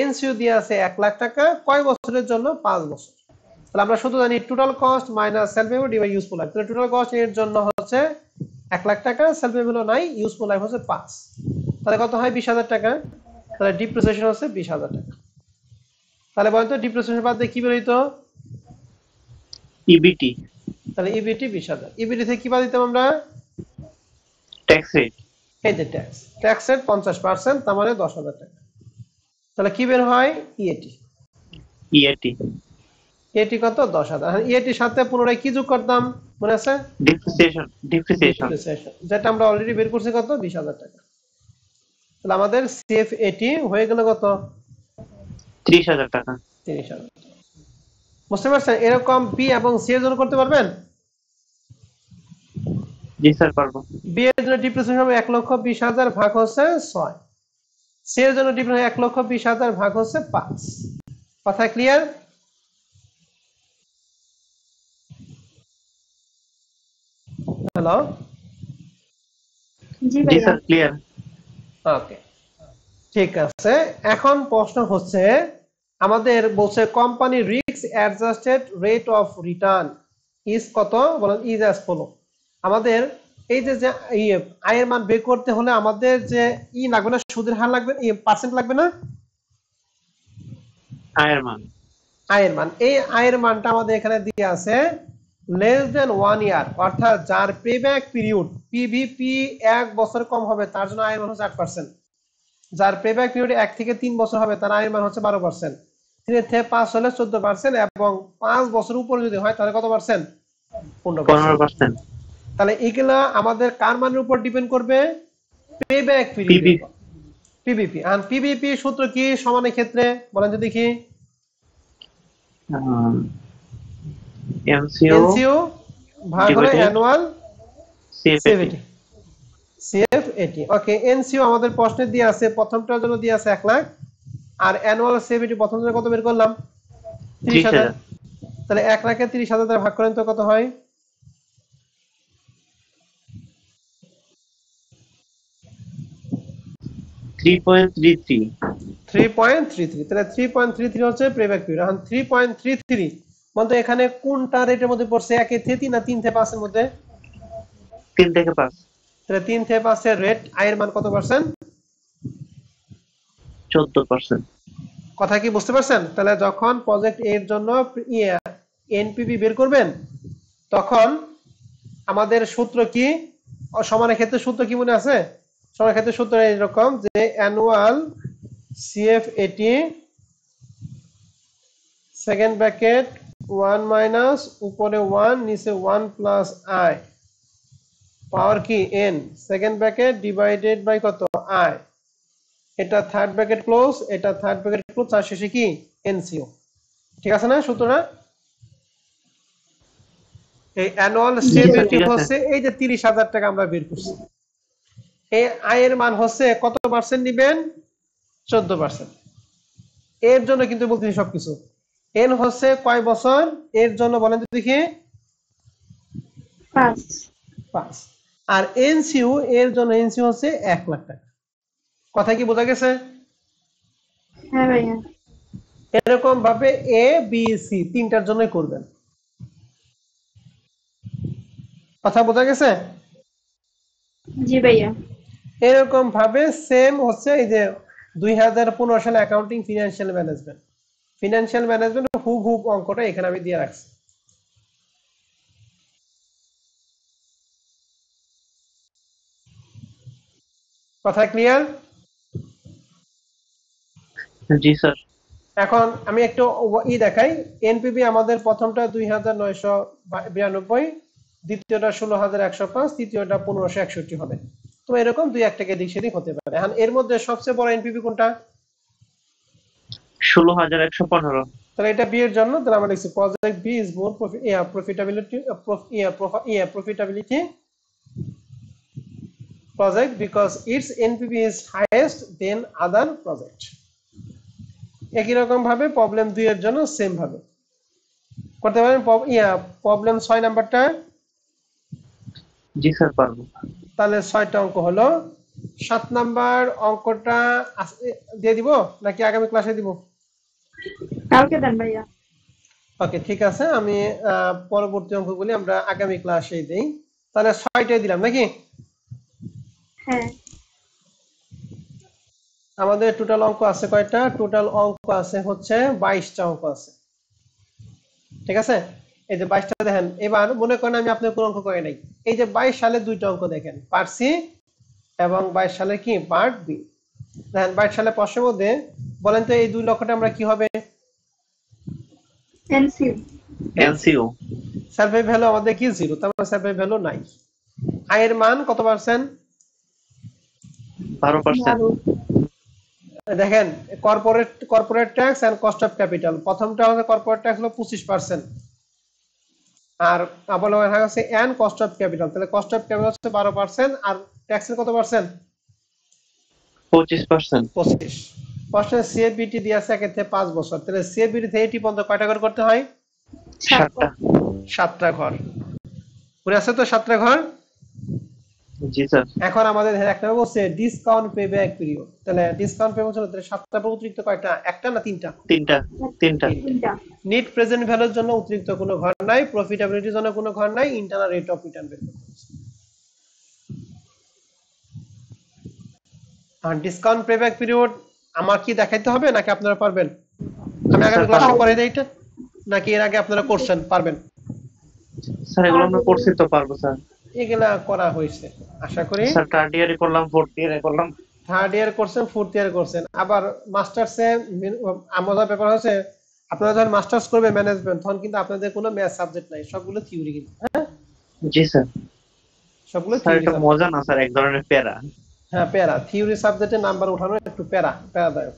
S1: এনসিও দিয়ে আছে 1 লাখ টাকা, কয় বছরের জন্য? 5 বছর। তাহলে আমরা শুধু জানি total cost minus self memo divide useful life. তাহলে টোটাল কস্ট এর জন্য হচ্ছে 1 লাখ টাকা, সেলফ মেমো নাই, ইউজফুল লাইফ হচ্ছে 5। তাহলে কত হয়? 20,000 টাকা। তাহলে ডিপ্রিসিয়েশন হচ্ছে 20,000 টাকা। তাহলে বলেন তো ডিপ্রিসিয়েশন বাদ দিয়ে কি বের হইতো?
S2: ইবিটি।
S1: তাহলে ইবিটি 20,000। ইবিটি থেকে কি বাদ দিতাম আমরা?
S2: Tax rate.
S1: এই যে ট্যাক্স, ট্যাক্সের 50%, তার মানে 10,000 টাকা। তাহলে কি বের হয়? ইএটি।
S2: ইএটি।
S1: এটি কত? 10,000। ইএটির সাথে পুনরায় কি যোগ করতাম মনে আছে?
S2: ডিপ্রিসিয়েশন। ডিপ্রিসিয়েশন।
S1: ডিপ্রিসিয়েশন, যেটা আমরা অলরেডি বের করছি কত? 20,000 টাকা। তাহলে আমাদের সেফ এটি হয়ে গেল কত?
S2: 30,000 টাকা।
S1: 30,000। বুঝতে পারছেন? এরকম বি এবং সি এর জন্য করতে পারবেন?
S2: জি স্যার পারবো।
S1: বি এর জন্য ডিপ্রিসিয়েশন হবে 1,20,000 ভাগ হচ্ছে 6। সি এর জন্য ডিপ্রিসিয়েশন 1,20,000 ভাগ হচ্ছে 5। কথা ক্লিয়ার? হ্যালো,
S3: জি
S2: জি
S3: ভাইয়া।
S2: Sir clear.
S1: ওকে, ঠিক আছে। এখন প্রশ্ন হচ্ছে আমাদের বলছে company risk adjusted rate of return is কত, বলেন ইজ অ্যাজ ফলো। আমাদের এই যে যে আয়ের মান বের করতে হলে আমাদের যে লাগবে না, সুদের হার লাগবে, পার্সেন্ট লাগবে না,
S2: আয়ের মান।
S1: আয়ের মান। এই আয়ের মানটা আমাদের এখানে দিয়ে আছে লেস দেন 1 ইয়ার, অর্থাৎ যার পেব্যাক পিরিয়ড পিভিপি 1 বছর কম হবে তার জন্য আয়ের মান হচ্ছে 8%। যার পেব্যাক পিরিয়ড 1 থেকে 3 বছর হবে তার আয়ের মান হচ্ছে 12%। 3 থেকে 5 হলে 14%, এবং 5 বছর উপরে যদি হয় তাহলে কত পার্সেন্ট? 15%।
S2: 15%।
S1: তাহলে এগুলা আমাদের কার মানের উপর ডিপেন্ড করবে? Payback period,
S2: PB
S1: PVP. আর পিভিপি সূত্র কি সমানের ক্ষেত্রে বলেন তো দেখি?
S2: এমসিও
S1: এনসিও ভাগ হলো
S2: divided
S1: annual
S2: CFAT.
S1: CFAT, CFAT. Okay, NCO আমাদের প্রশ্নে দিয়ে আছে, প্রথমটার জন্য দিয়ে আছে 1 লাখ, আর অ্যানুয়াল সিএফএটি প্রথম জন্য কত বের করলাম? 30,000।
S2: 30,000।
S1: তাহলে 1 লাখে 30,000 দ্বারা ভাগ করেন তো কত হয়?
S2: 3.33।
S1: 3.33। তাহলে 3.33 হচ্ছে পেব্যাক পিরিয়ড। এখন 3.33 বলতে এখানে কোনটা রেটের মধ্যে পড়ছে? 1 থেকে 3 না 3 থেকে 5 এর মধ্যে?
S2: 3 থেকে 5।
S1: তাহলে 3 থেকে 5 এর রেট আয়ের মান কত পার্সেন্ট?
S2: 14%।
S1: কথা কি বুঝতে পারছেন? তাহলে যখন প্রজেক্ট এর জন্য এনপিভি বের করবেন তখন আমাদের সূত্র কি? সমানের ক্ষেত্রে সূত্র কি মনে আছে? সমানের ক্ষেত্রে সূত্র এরকম যে annual CFAT second bracket 1 minus উপরে 1 নিচে 1 প্লাস আই পাওয়ার কি N second bracket divided by কত আই, এটা থার্ড ব্র্যাকেট ক্লোজ, এটা থার্ড ব্র্যাকেট ক্লোজ, আর শেষে কি এনসিও। ঠিক আছে না সূত্রটা? এই অ্যানুয়াল
S2: জি স্যার,
S1: সিএফএটি
S2: ঠিক আছে।
S1: হচ্ছে এই যে 30,000 টাকা আমরা বের করছি, এই আয়ের মান হচ্ছে কত পার্সেন্ট নিবেন? 14%। এর জন্য কিন্তু বলতেছি সবকিছু। এন হচ্ছে কয় বছর এর জন্য বলেন তো দেখি?
S3: 5।
S1: 5। আর এনসিউ এর জন্য এনসিউ হচ্ছে 1 লাখ টাকা। কথা কি বোঝা গেছে?
S3: হ্যাঁ ভাইয়া।
S1: এরকম ভাবে এ বি সি তিনটার জন্যই করবেন। কথা বোঝা গেছে?
S3: জি ভাইয়া।
S1: এরকম ভাবে সেম হচ্ছে এই যে 2015 সালে accounting financial management, financial management হুব অঙ্কটা এখানে আমি দিয়ে রাখছি। কথা ক্লিয়ার?
S2: জি স্যার।
S1: এখন আমি একটু দেখাই। এনপিবি আমাদের প্রথমটা 2,992, দ্বিতীয়টা 16,105, তৃতীয়টা 1,561 হবে। তো এরকম দুই এক টাকা এদিক সেদিক হতে পারে। এখন এর মধ্যে সবচেয়ে বড় এনপিবি কোনটা?
S2: 16,115।
S1: তাহলে এটা বি এর জন্য, তাহলে আমরা লিখছি project B is more profitability project because its NPV is highest than other project. একই রকম ভাবে প্রবলেম 2 এর জন্য সেম ভাবে করতে পারেন। প্রবলেম 6 নাম্বারটা,
S2: জি স্যার, পারবো।
S1: তাহলে 6টা অঙ্ক হলো। 7 নাম্বার অঙ্কটা দিয়ে দিব নাকি আগামী ক্লাসে দিব?
S3: কালকে দেন ভাইয়া।
S1: ওকে, ঠিক আছে, আমি পরবর্তী অঙ্কগুলি আমরা আগামী ক্লাসেই দেই। তাহলে 6টাই দিলাম নাকি?
S3: হ্যাঁ।
S1: আমাদের টোটাল অঙ্ক আছে কয়টা? টোটাল অঙ্ক আছে হচ্ছে 22টা অঙ্ক আছে। ঠিক আছে, এই যে 22টা দেখেন। এবার মনে করেন আমি আপনার কোন অঙ্ক করে নাই, এই যে 22 সালে দুইটা অঙ্ক দেখেন, পার্ট সি এবং 22 সালে কি পার্ট বি। দেখেন 22 সালে প্রশ্নের মধ্যে বলেন তো এই 2 লক্ষটা আমরা কি হবে?
S3: এনসিউ।
S2: এনসিও
S1: সার্ভে ভ্যালু আমাদের কি 0, তার মানে সার্ভে ভ্যালু নাই। আয়ের মান কত পার্সেন্ট?
S2: 12%।
S1: দেখেন corporate tax and cost of capital, প্রথমটা হচ্ছে কর্পোরেট ট্যাক্স হলো 25%, আর আবার হচ্ছে এন্ড কস্ট অফ ক্যাপিটাল, তাহলে কস্ট অফ ক্যাপিটাল হচ্ছে 12%, আর ট্যাক্সের কত পার্সেন্ট?
S2: 25%।
S1: 25। প্রশ্নে সিএফবিটি দিয়ে আছে 1 থেকে 5 বছর, তাহলে সিএফবিটি থেকে এটি পর্যন্ত কয়টা ঘর করতে হয়?
S2: 7টা।
S1: 7টা ঘর। পুরো আছে তো 7টা ঘর?
S2: জি স্যার।
S1: এখন আমাদের একটা বলছে ডিসকাউন্ট পেব্যাক পিরিয়ড, তাহলে ডিসকাউন্ট পেব্যাক হচ্ছে তাহলে 7টা পর অতিরিক্ত কয়টা, একটা না তিনটা?
S2: তিনটা। তিনটা।
S3: তিনটা।
S1: নেট প্রেজেন্ট ভ্যালুর জন্য অতিরিক্ত কোনো ঘর নাই, প্রফিটেবিলিটির জন্য কোনো ঘর নাই, ইন্টারনাল রেট অফ রিটার্ন বের করতে হবে। আর ডিসকাউন্ট পেব্যাক পিরিয়ড আমার কি দেখাইতে হবে নাকি আপনারা পারবেন? আমি আগামী ক্লাসে করে দেই এটা, নাকি এর আগে আপনারা করছেন পারবেন?
S2: স্যার এগুলো আমরা করছি তো, পারবো স্যার।
S1: এগুলা করা হয়েছে আশা করি।
S2: স্যার থার্ড ইয়ারে করলাম, ফোর্থ ইয়ারে করলাম।
S1: থার্ড ইয়ার করছেন, ফোর্থ ইয়ার করছেন, আবার মাস্টার্সে আমাদের ব্যাপার হচ্ছে আপনারা যখন মাস্টার্স করবে ম্যানেজমেন্ট, তখন কিন্তু আপনাদের কোনো ম্যাথ সাবজেক্ট নাই, সবগুলো থিওরি কিন্তু। হ্যাঁ
S2: জি স্যার।
S1: সবগুলো
S2: স্যার
S1: থিওরি।
S2: এটা মজা না স্যার, এক ধরনের প্যারা।
S1: হ্যাঁ প্যারা, থিওরি সাবজেক্টে নাম্বার উঠানো একটু প্যারাদায়ক।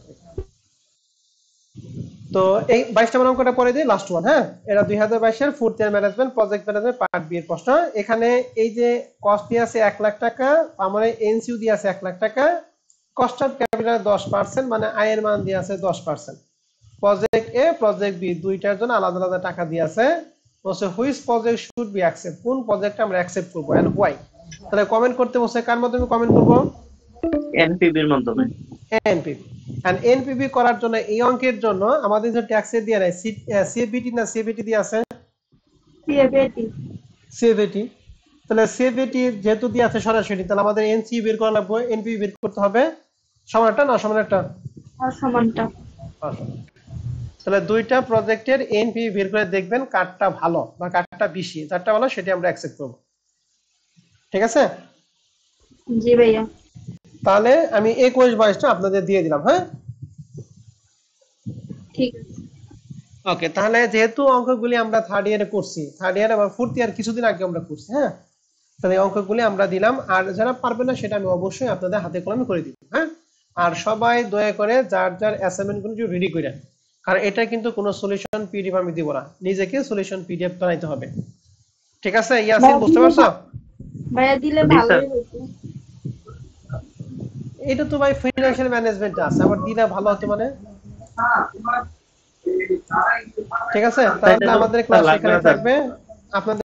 S1: তো এই 22টা অঙ্কটা পরে দিই, লাস্ট ওয়ান। হ্যাঁ, এটা 2022 এর fourth year management project management part B এর প্রশ্ন। এখানে এই যে কস্ট দিয়ে আছে 1 লাখ টাকা, মানে এনসিইউ দিয়ে আছে 1 লাখ টাকা, কস্ট অফ ক্যাপিটাল 10%, মানে আয়ের মান দিয়ে আছে 10%। প্রজেক্ট এ প্রজেক্ট বি দুইটার জন্য আলাদা আলাদা টাকা দিয়ে আছে। বলছে which project should be accept, কোন প্রজেক্টটা আমরা অ্যাকসেপ্ট করব এন্ড হোয়াই। তাহলে কমেন্ট করতে বলছে, কার মাধ্যমে কমেন্ট করব?
S2: এনপিবির মাধ্যমে।
S1: এনপিভি। এন্ড এনপিভি করার জন্য এই অঙ্কের জন্য আমাদের যে ট্যাক্সে দিয়ে নাই, সিবিটি না সিবিটি দিয়ে আছে?
S3: সিএবিটি।
S1: সিবিটি। তাহলে সিবিটি যেহেতু দিয়ে আছে সরাসরি, তাহলে আমাদের এনসি বের করা লাগবে, এনপিভি বের করতে হবে। সমানটা না সমানটা?
S3: সমানটা।
S1: তাহলে দুইটা প্রজেক্টের এনপিভি বের করে দেখবেন কারটা ভালো বা কারটা বেশি, যারটা ভালো সেটা আমরা অ্যাকসেপ্ট করব। ঠিক আছে?
S3: জি ভাইয়া।
S1: তাহলে আমি 21-22টা আপনাদের দিয়ে দিলাম। হ্যাঁ
S3: ঠিক আছে।
S1: ওকে, তাহলে যেহেতু অঙ্কগুলি আমরা থার্ড ইয়ারে করছি, থার্ড ইয়ার আবার ফোর্থ ইয়ার কিছুদিন আগে আমরা করছি। হ্যাঁ, তাহলে অঙ্কগুলি আমরা দিলাম, আর যারা পারবে না সেটা আমি অবশ্যই আপনাদের হাতে কলমে করে দিব। হ্যাঁ, আর সবাই দয়া করে যার যার অ্যাসাইনমেন্টগুলো রেডি করেন, কারণ এটা কিন্তু কোনো সলিউশন পিডিএফ আমি দিব না, নিজেকে সলিউশন পিডিএফ বানাইতে হবে। ঠিক আছে ইয়াসিন, বুঝতে পারছো?
S3: ভাইয়া দিলে
S2: জি, স্যার।
S3: ভালোই হতো।
S1: এটা তো ভাই ফিনান্সিয়াল ম্যানেজমেন্ট আছে, আবার দিলে ভালো হতো মানে। ঠিক আছে, তাহলে আমাদের ক্লাস
S2: লাগবে
S1: এখানে
S2: না স্যার।
S1: থাকবে। আপনাদের